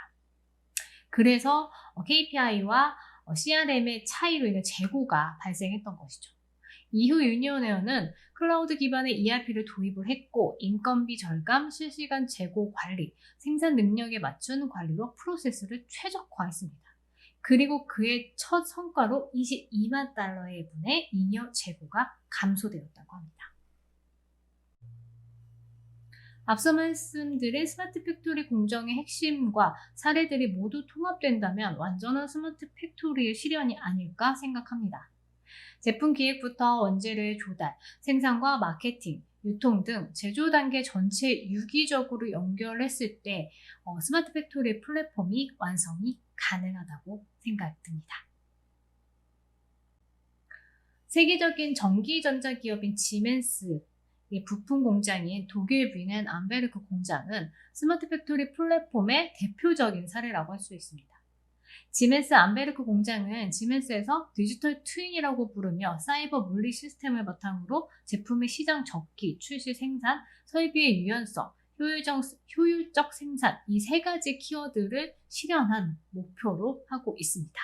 그래서 KPI와 CRM의 차이로 인해 재고가 발생했던 것이죠. 이후 유니온웨어는 클라우드 기반의 ERP를 도입을 했고 인건비 절감, 실시간 재고 관리, 생산 능력에 맞춘 관리로 프로세스를 최적화했습니다. 그리고 그의 첫 성과로 22만 달러의 분의 잉여 재고가 감소되었다고 합니다. 앞서 말씀드린 스마트 팩토리 공정의 핵심과 사례들이 모두 통합된다면 완전한 스마트 팩토리의 실현이 아닐까 생각합니다. 제품 기획부터 원재료의 조달, 생산과 마케팅, 유통 등 제조 단계 전체 유기적으로 연결했을 때 스마트 팩토리 플랫폼이 완성이 가능하다고 생각됩니다. 세계적인 전기전자 기업인 지멘스 부품 공장인 독일 뮌헨 암베르크 공장은 스마트 팩토리 플랫폼의 대표적인 사례라고 할 수 있습니다. 지멘스 암베르크 공장은 지멘스에서 디지털 트윈이라고 부르며 사이버 물리 시스템을 바탕으로 제품의 시장 적기, 출시 생산, 설비의 유연성, 효율적 생산 이 세 가지 키워드를 실현한 목표로 하고 있습니다.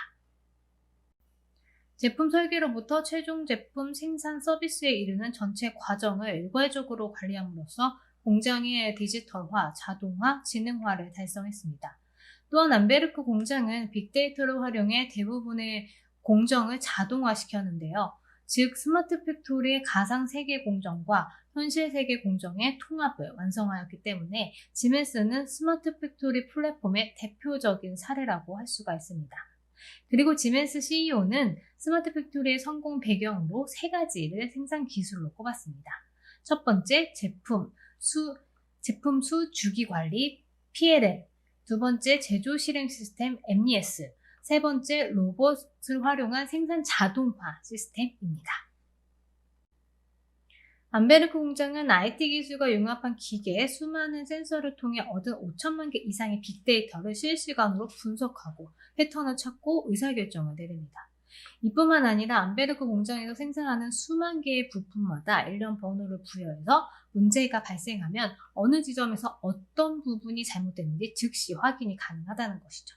제품 설계로부터 최종 제품 생산 서비스에 이르는 전체 과정을 일괄적으로 관리함으로써 공장의 디지털화, 자동화, 지능화를 달성했습니다. 또한 암베르크 공장은 빅데이터를 활용해 대부분의 공정을 자동화시켰는데요. 즉 스마트 팩토리의 가상 세계 공정과 현실 세계 공정의 통합을 완성하였기 때문에 지멘스는 스마트 팩토리 플랫폼의 대표적인 사례라고 할 수가 있습니다. 그리고 지멘스 CEO는 스마트 팩토리의 성공 배경으로 세 가지를 생산 기술로 꼽았습니다. 첫 번째, 제품 수 주기 관리 PLM, 두 번째, 제조 실행 시스템 MES, 세 번째, 로봇을 활용한 생산 자동화 시스템입니다. 암베르크 공장은 IT 기술과 융합한 기계, 수많은 센서를 통해 얻은 5천만 개 이상의 빅데이터를 실시간으로 분석하고 패턴을 찾고 의사결정을 내립니다. 이뿐만 아니라 암베르크 공장에서 생산하는 수만 개의 부품마다 일련 번호를 부여해서 문제가 발생하면 어느 지점에서 어떤 부분이 잘못됐는지 즉시 확인이 가능하다는 것이죠.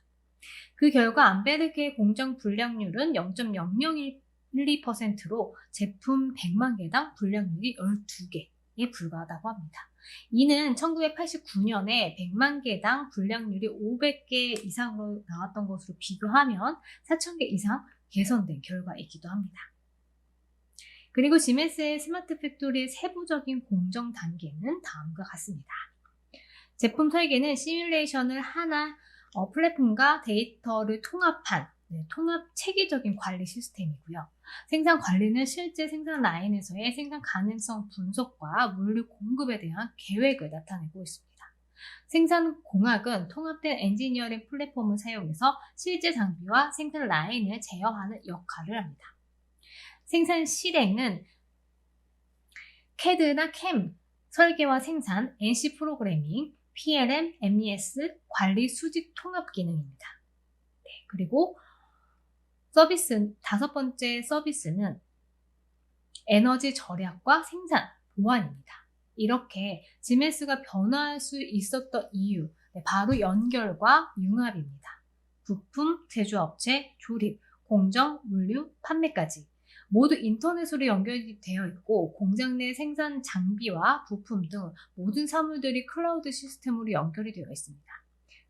그 결과 암베르크의 공정 불량률은 0.0012%로 제품 100만 개당 불량률이 12개에 불과하다고 합니다. 이는 1989년에 100만 개당 불량률이 500개 이상으로 나왔던 것으로 비교하면 4,000개 이상 개선된 결과이기도 합니다. 그리고 지멘스의 스마트 팩토리의 세부적인 공정 단계는 다음과 같습니다. 제품 설계는 시뮬레이션을 하나 플랫폼과 데이터를 통합한 통합 체계적인 관리 시스템이고요. 생산 관리는 실제 생산 라인에서의 생산 가능성 분석과 물류 공급에 대한 계획을 나타내고 있습니다. 생산 공학은 통합된 엔지니어링 플랫폼을 사용해서 실제 장비와 생산 라인을 제어하는 역할을 합니다. 생산 실행은 CAD나 CAM, 설계와 생산, NC 프로그래밍, PLM, MES, 관리 수직 통합 기능입니다. 그리고 다섯 번째 서비스는 에너지 절약과 생산, 보안입니다. 이렇게 지멘스가 변화할 수 있었던 이유, 바로 연결과 융합입니다. 부품, 제조업체, 조립, 공정, 물류, 판매까지 모두 인터넷으로 연결이 되어 있고 공장 내 생산 장비와 부품 등 모든 사물들이 클라우드 시스템으로 연결이 되어 있습니다.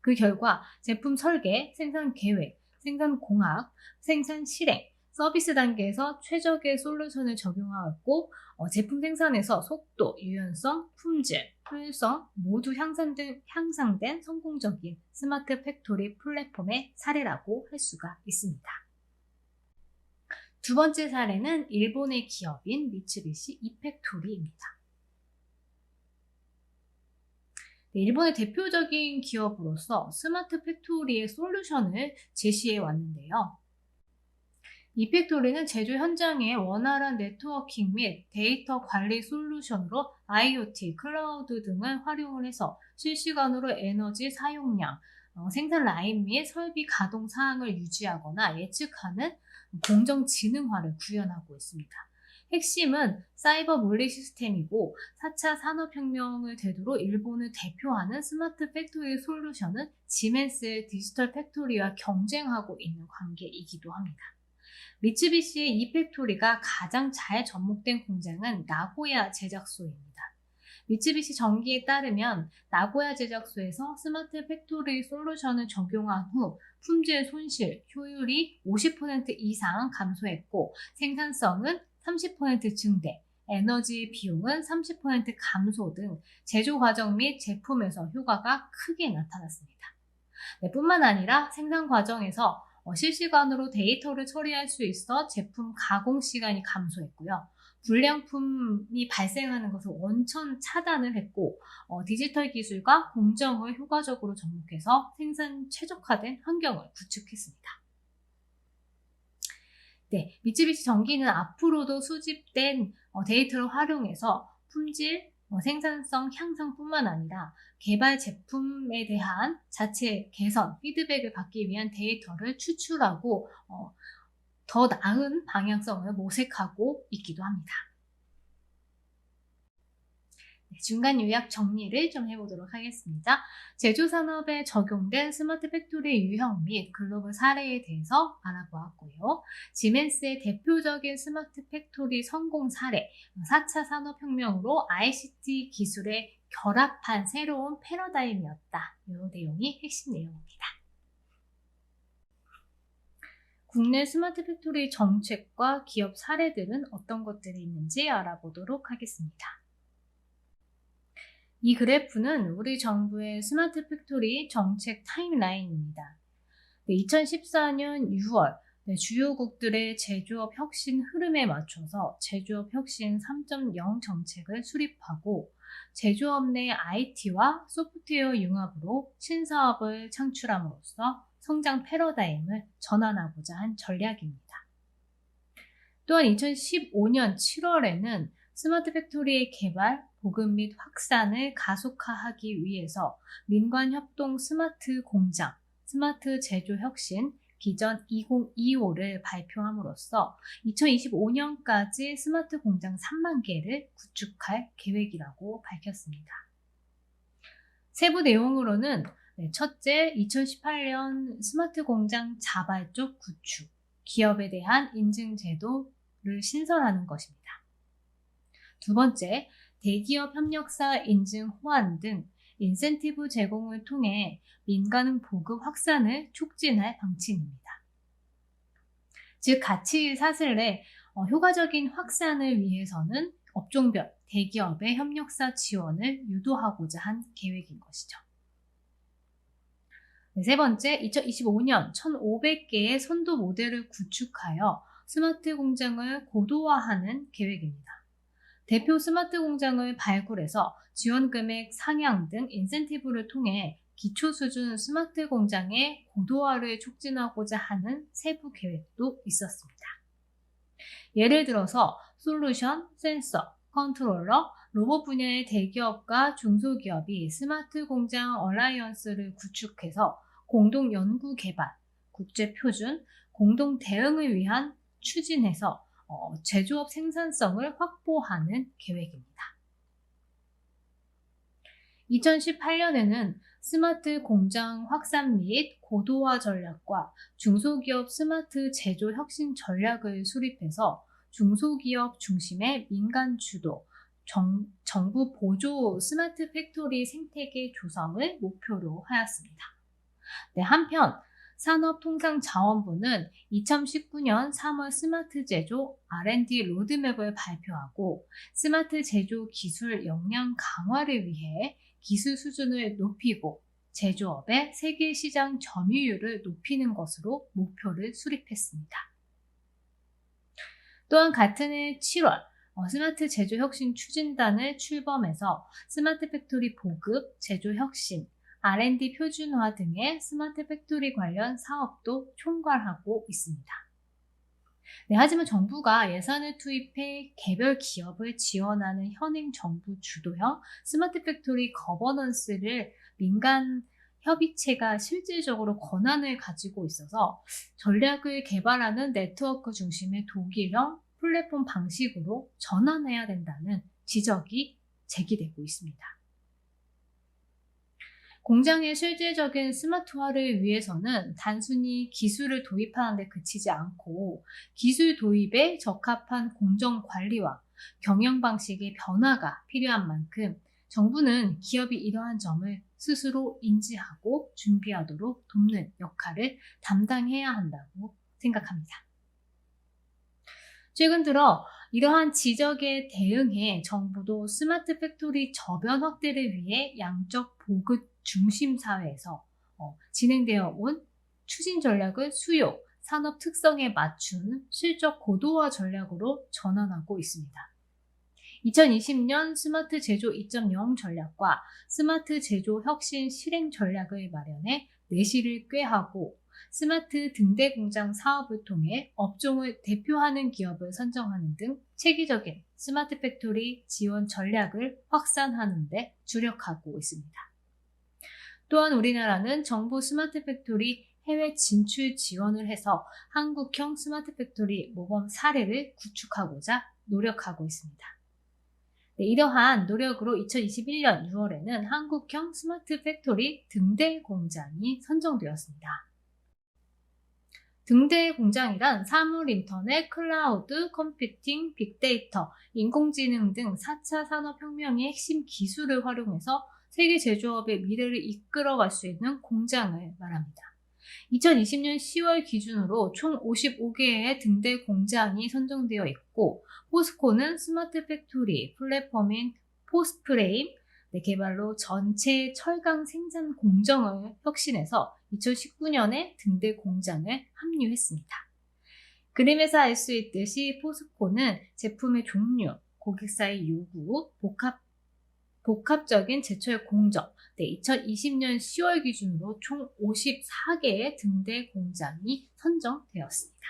그 결과 제품 설계, 생산 계획, 생산 공학, 생산 실행, 서비스 단계에서 최적의 솔루션을 적용하였고 제품 생산에서 속도, 유연성, 품질, 효율성 모두 향상된 성공적인 스마트 팩토리 플랫폼의 사례라고 할 수가 있습니다. 두 번째 사례는 일본의 기업인 미쓰비시 이팩토리입니다. 일본의 대표적인 기업으로서 스마트 팩토리의 솔루션을 제시해 왔는데요. 이팩토리는 제조 현장의 원활한 네트워킹 및 데이터 관리 솔루션으로 IoT, 클라우드 등을 활용을 해서 실시간으로 에너지 사용량, 생산 라인 및 설비 가동 사항을 유지하거나 예측하는 공정지능화를 구현하고 있습니다. 핵심은 사이버 물리 시스템이고 4차 산업혁명을 대두로 일본을 대표하는 스마트 팩토리 솔루션은 지멘스의 디지털 팩토리와 경쟁하고 있는 관계이기도 합니다. 미쓰비시의 이팩토리가 가장 잘 접목된 공장은 나고야 제작소입니다. 미쓰비시 전기에 따르면 나고야 제작소에서 스마트 팩토리 솔루션을 적용한 후 품질 손실, 효율이 50% 이상 감소했고 생산성은 30% 증대, 에너지 비용은 30% 감소 등 제조 과정 및 제품에서 효과가 크게 나타났습니다. 뿐만 아니라 생산 과정에서 실시간으로 데이터를 처리할 수 있어 제품 가공 시간이 감소했고요. 불량품이 발생하는 것을 원천 차단을 했고 디지털 기술과 공정을 효과적으로 접목해서 생산 최적화된 환경을 구축했습니다. 미쓰비시 전기는 앞으로도 수집된 데이터를 활용해서 품질, 생산성 향상뿐만 아니라 개발 제품에 대한 자체 개선, 피드백을 받기 위한 데이터를 추출하고 더 나은 방향성을 모색하고 있기도 합니다. 중간 요약 정리를 좀 해보도록 하겠습니다. 제조산업에 적용된 스마트 팩토리의 유형 및 글로벌 사례에 대해서 알아보았고요. 지멘스의 대표적인 스마트 팩토리 성공 사례, 4차 산업혁명으로 ICT 기술의 결합한 새로운 패러다임이었다. 이 내용이 핵심 내용입니다. 국내 스마트 팩토리 정책과 기업 사례들은 어떤 것들이 있는지 알아보도록 하겠습니다. 이 그래프는 우리 정부의 스마트 팩토리 정책 타임라인입니다. 2014년 6월 주요국들의 제조업 혁신 흐름에 맞춰서 제조업 혁신 3.0 정책을 수립하고 제조업 내 IT와 소프트웨어 융합으로 신사업을 창출함으로써 성장 패러다임을 전환하고자 한 전략입니다. 또한 2015년 7월에는 스마트 팩토리의 개발, 보급 및 확산을 가속화하기 위해서 민관협동 스마트 공장, 스마트 제조 혁신, 비전 2025를 발표함으로써 2025년까지 스마트 공장 3만 개를 구축할 계획이라고 밝혔습니다. 세부 내용으로는 첫째, 2018년 스마트 공장 자발적 구축, 기업에 대한 인증 제도를 신설하는 것입니다. 두 번째, 대기업 협력사 인증 호환 등 인센티브 제공을 통해 민간 보급 확산을 촉진할 방침입니다. 즉, 가치 사슬의 효과적인 확산을 위해서는 업종별 대기업의 협력사 지원을 유도하고자 한 계획인 것이죠. 세 번째, 2025년 1,500개의 선도 모델을 구축하여 스마트 공장을 고도화하는 계획입니다. 대표 스마트 공장을 발굴해서 지원 금액 상향 등 인센티브를 통해 기초 수준 스마트 공장의 고도화를 촉진하고자 하는 세부 계획도 있었습니다. 예를 들어서 솔루션, 센서, 컨트롤러, 로봇 분야의 대기업과 중소기업이 스마트 공장 얼라이언스를 구축해서 공동 연구 개발, 국제 표준, 공동 대응을 위한 추진해서 제조업 생산성을 확보하는 계획입니다. 2018년에는 스마트 공장 확산 및 고도화 전략과 중소기업 스마트 제조 혁신 전략을 수립해서 중소기업 중심의 민간 주도, 정부 보조 스마트 팩토리 생태계 조성을 목표로 하였습니다. 한편 산업통상자원부는 2019년 3월 스마트 제조 R&D 로드맵을 발표하고 스마트 제조 기술 역량 강화를 위해 기술 수준을 높이고 제조업의 세계 시장 점유율을 높이는 것으로 목표를 수립했습니다. 또한 같은 해 7월 스마트 제조 혁신 추진단을 출범해서 스마트 팩토리 보급, 제조 혁신, R&D 표준화 등의 스마트 팩토리 관련 사업도 총괄하고 있습니다. 하지만 정부가 예산을 투입해 개별 기업을 지원하는 현행 정부 주도형 스마트 팩토리 거버넌스를 민간 협의체가 실질적으로 권한을 가지고 있어서 전략을 개발하는 네트워크 중심의 독일형 플랫폼 방식으로 전환해야 된다는 지적이 제기되고 있습니다. 공장의 실질적인 스마트화를 위해서는 단순히 기술을 도입하는 데 그치지 않고 기술 도입에 적합한 공정 관리와 경영 방식의 변화가 필요한 만큼 정부는 기업이 이러한 점을 스스로 인지하고 준비하도록 돕는 역할을 담당해야 한다고 생각합니다. 최근 들어 이러한 지적에 대응해 정부도 스마트 팩토리 저변 확대를 위해 양적 보급 중심 사회에서 진행되어 온 추진 전략을 수요, 산업 특성에 맞춘 실적 고도화 전략으로 전환하고 있습니다. 2020년 스마트 제조 2.0 전략과 스마트 제조 혁신 실행 전략을 마련해 내실을 꾀하고 스마트 등대 공장 사업을 통해 업종을 대표하는 기업을 선정하는 등 체계적인 스마트 팩토리 지원 전략을 확산하는 데 주력하고 있습니다. 또한 우리나라는 정부 스마트 팩토리 해외 진출 지원을 해서 한국형 스마트 팩토리 모범 사례를 구축하고자 노력하고 있습니다. 이러한 노력으로 2021년 6월에는 한국형 스마트 팩토리 등대 공장이 선정되었습니다. 등대 공장이란 사물 인터넷, 클라우드, 컴퓨팅, 빅데이터, 인공지능 등 4차 산업혁명의 핵심 기술을 활용해서 세계 제조업의 미래를 이끌어갈 수 있는 공장을 말합니다. 2020년 10월 기준으로 총 55개의 등대 공장이 선정되어 있고, 포스코는 스마트 팩토리 플랫폼인 포스프레임 개발로 전체 철강 생산 공정을 혁신해서 2019년에 등대 공장을 합류했습니다. 그림에서 알 수 있듯이 포스코는 제품의 종류, 고객사의 요구, 복합적인 제철 공정, 2020년 10월 기준으로 총 54개의 등대 공장이 선정되었습니다.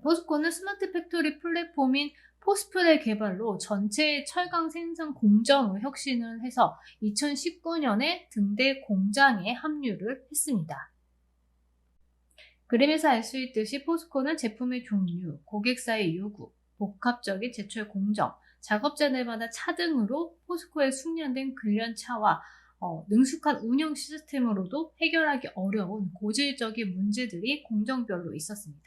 포스코는 스마트 팩토리 플랫폼인 포스프레 개발로 전체 철강 생산 공정을 혁신을 해서 2019년에 등대 공장에 합류를 했습니다. 그림에서 알 수 있듯이 포스코는 제품의 종류, 고객사의 요구, 복합적인 제철 공정, 작업자들마다 차 등으로 포스코에 숙련된 근련차와 능숙한 운영 시스템으로도 해결하기 어려운 고질적인 문제들이 공정별로 있었습니다.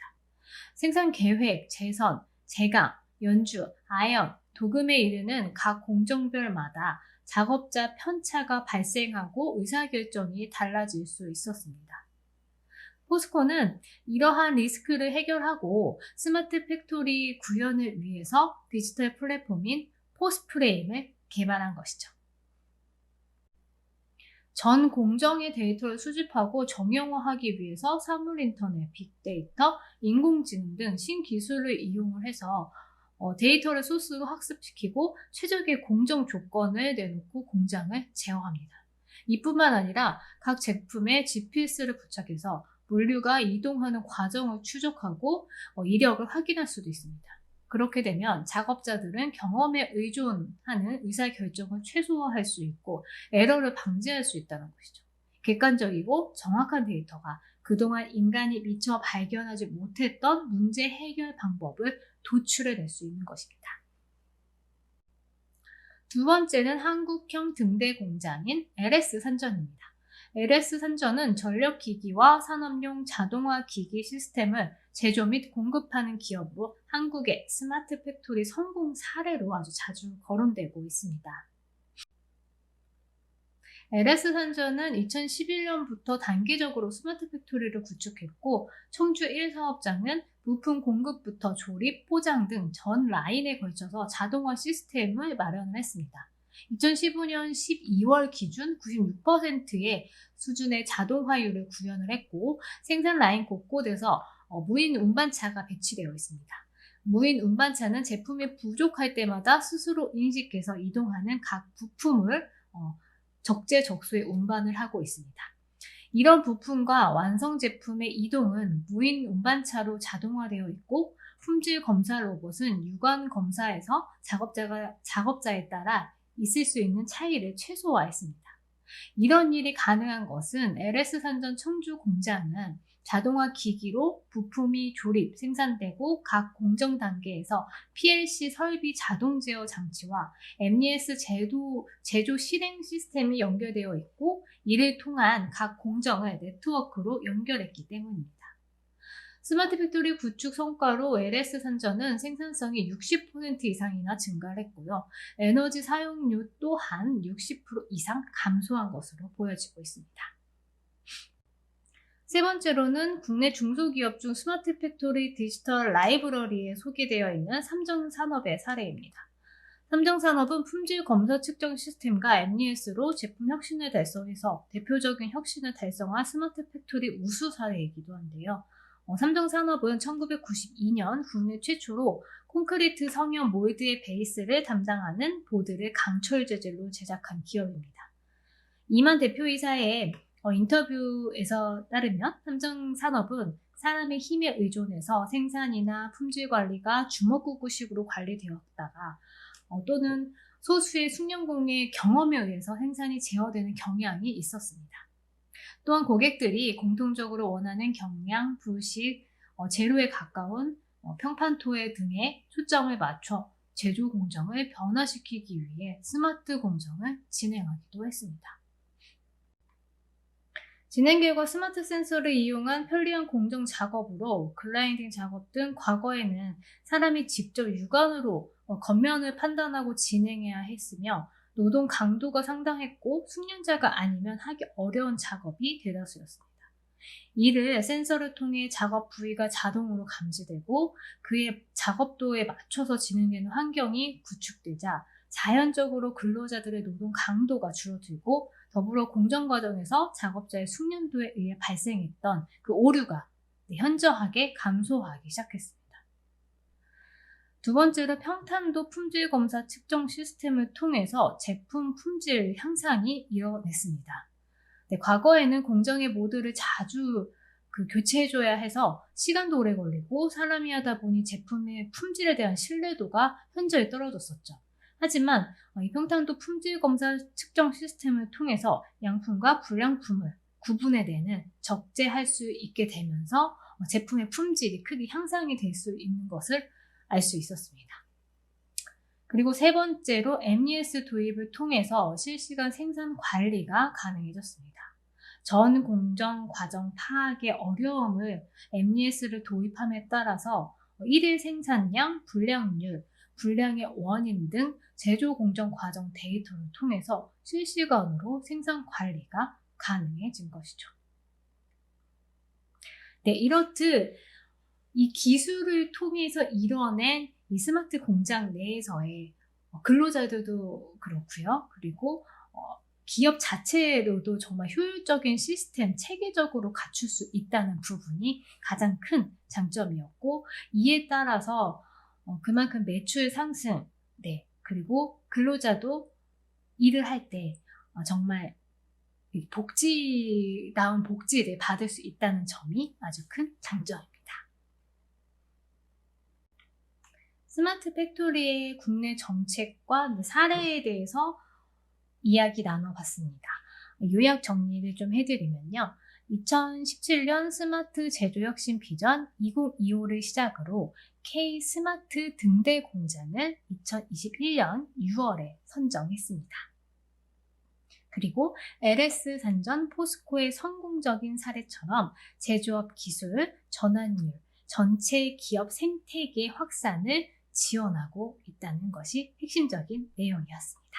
생산 계획, 재선, 제강, 연주, 아연, 도금에 이르는 각 공정별마다 작업자 편차가 발생하고 의사결정이 달라질 수 있었습니다. 포스코는 이러한 리스크를 해결하고 스마트 팩토리 구현을 위해서 디지털 플랫폼인 포스프레임을 개발한 것이죠. 전 공정의 데이터를 수집하고 정형화하기 위해서 사물인터넷, 빅데이터, 인공지능 등 신기술을 이용을 해서 데이터를 소스로 학습시키고 최적의 공정 조건을 내놓고 공장을 제어합니다. 이뿐만 아니라 각 제품에 GPS를 부착해서 물류가 이동하는 과정을 추적하고 이력을 확인할 수도 있습니다. 그렇게 되면 작업자들은 경험에 의존하는 의사결정을 최소화할 수 있고 에러를 방지할 수 있다는 것이죠. 객관적이고 정확한 데이터가 그동안 인간이 미처 발견하지 못했던 문제 해결 방법을 도출해낼 수 있는 것입니다. 두 번째는 한국형 등대 공장인 LS 산전입니다. LS 산전은 전력기기와 산업용 자동화 기기 시스템을 제조 및 공급하는 기업으로 한국의 스마트 팩토리 성공 사례로 아주 자주 거론되고 있습니다. LS 산전은 2011년부터 단기적으로 스마트 팩토리를 구축했고, 청주 1사업장은 부품 공급부터 조립, 포장 등 전 라인에 걸쳐서 자동화 시스템을 마련을 했습니다. 2015년 12월 기준 96%의 수준의 자동화율을 구현을 했고, 생산 라인 곳곳에서 무인 운반차가 배치되어 있습니다. 무인 운반차는 제품이 부족할 때마다 스스로 인식해서 이동하는 각 부품을 적재적소에 운반을 하고 있습니다. 이런 부품과 완성 제품의 이동은 무인 운반차로 자동화되어 있고, 품질 검사 로봇은 유관 검사에서 작업자에 따라 있을 수 있는 차이를 최소화했습니다. 이런 일이 가능한 것은 LS 산전 청주 공장은 자동화 기기로 부품이 조립, 생산되고 각 공정 단계에서 PLC 설비 자동 제어 장치와 MES 제조 실행 시스템이 연결되어 있고, 이를 통한 각 공정을 네트워크로 연결했기 때문입니다. 스마트 팩토리 구축 성과로 LS 산전은 생산성이 60% 이상이나 증가를 했고요. 에너지 사용료 또한 60% 이상 감소한 것으로 보여지고 있습니다. 세 번째로는 국내 중소기업 중 스마트 팩토리 디지털 라이브러리에 소개되어 있는 삼정산업의 사례입니다. 삼정산업은 품질 검사 측정 시스템과 MES로 제품 혁신을 달성해서 대표적인 혁신을 달성한 스마트 팩토리 우수 사례이기도 한데요. 삼정산업은 1992년 국내 최초로 콘크리트 성형 몰드의 베이스를 담당하는 보드를 강철 재질로 제작한 기업입니다. 이만 대표이사의 인터뷰에서 따르면 삼정산업은 사람의 힘에 의존해서 생산이나 품질 관리가 주먹구구식으로 관리되었다가 또는 소수의 숙련공의 경험에 의해서 생산이 제어되는 경향이 있었습니다. 또한 고객들이 공통적으로 원하는 경량, 부식, 제로에 가까운 평판토해 등에 초점을 맞춰 제조 공정을 변화시키기 위해 스마트 공정을 진행하기도 했습니다. 진행 결과 스마트 센서를 이용한 편리한 공정 작업으로 글라인딩 작업 등 과거에는 사람이 직접 육안으로 겉면을 판단하고 진행해야 했으며, 노동 강도가 상당했고 숙련자가 아니면 하기 어려운 작업이 대다수였습니다. 이를 센서를 통해 작업 부위가 자동으로 감지되고 그의 작업도에 맞춰서 진행되는 환경이 구축되자 자연적으로 근로자들의 노동 강도가 줄어들고 더불어 공정 과정에서 작업자의 숙련도에 의해 발생했던 그 오류가 현저하게 감소하기 시작했습니다. 두 번째로 평탄도 품질 검사 측정 시스템을 통해서 제품 품질 향상이 이뤄냈습니다. 과거에는 공정의 모드를 자주 교체해줘야 해서 시간도 오래 걸리고 사람이 하다 보니 제품의 품질에 대한 신뢰도가 현저히 떨어졌었죠. 하지만 이 평탄도 품질 검사 측정 시스템을 통해서 양품과 불량품을 구분해내는 적재할 수 있게 되면서 제품의 품질이 크게 향상이 될 수 있는 것을 알 수 있었습니다. 그리고 세 번째로 MES 도입을 통해서 실시간 생산 관리가 가능해졌습니다. 전 공정 과정 파악의 어려움을 MES를 도입함에 따라서 일일 생산량, 불량률, 불량의 원인 등 제조 공정 과정 데이터를 통해서 실시간으로 생산 관리가 가능해진 것이죠. 이렇듯 이 기술을 통해서 이뤄낸 이 스마트 공장 내에서의 근로자들도 그렇고요. 그리고 기업 자체로도 정말 효율적인 시스템, 체계적으로 갖출 수 있다는 부분이 가장 큰 장점이었고 이에 따라서 그만큼 매출 상승, 그리고 근로자도 일을 할 때 정말 복지다운 복지를 받을 수 있다는 점이 아주 큰 장점입니다. 스마트 팩토리의 국내 정책과 사례에 대해서 이야기 나눠봤습니다. 요약 정리를 좀 해드리면요. 2017년 스마트 제조혁신 비전 2025를 시작으로 K 스마트 등대 공장을 2021년 6월에 선정했습니다. 그리고 LS 산전 포스코의 성공적인 사례처럼 제조업 기술, 전환율, 전체 기업 생태계 확산을 지원하고 있다는 것이 핵심적인 내용이었습니다.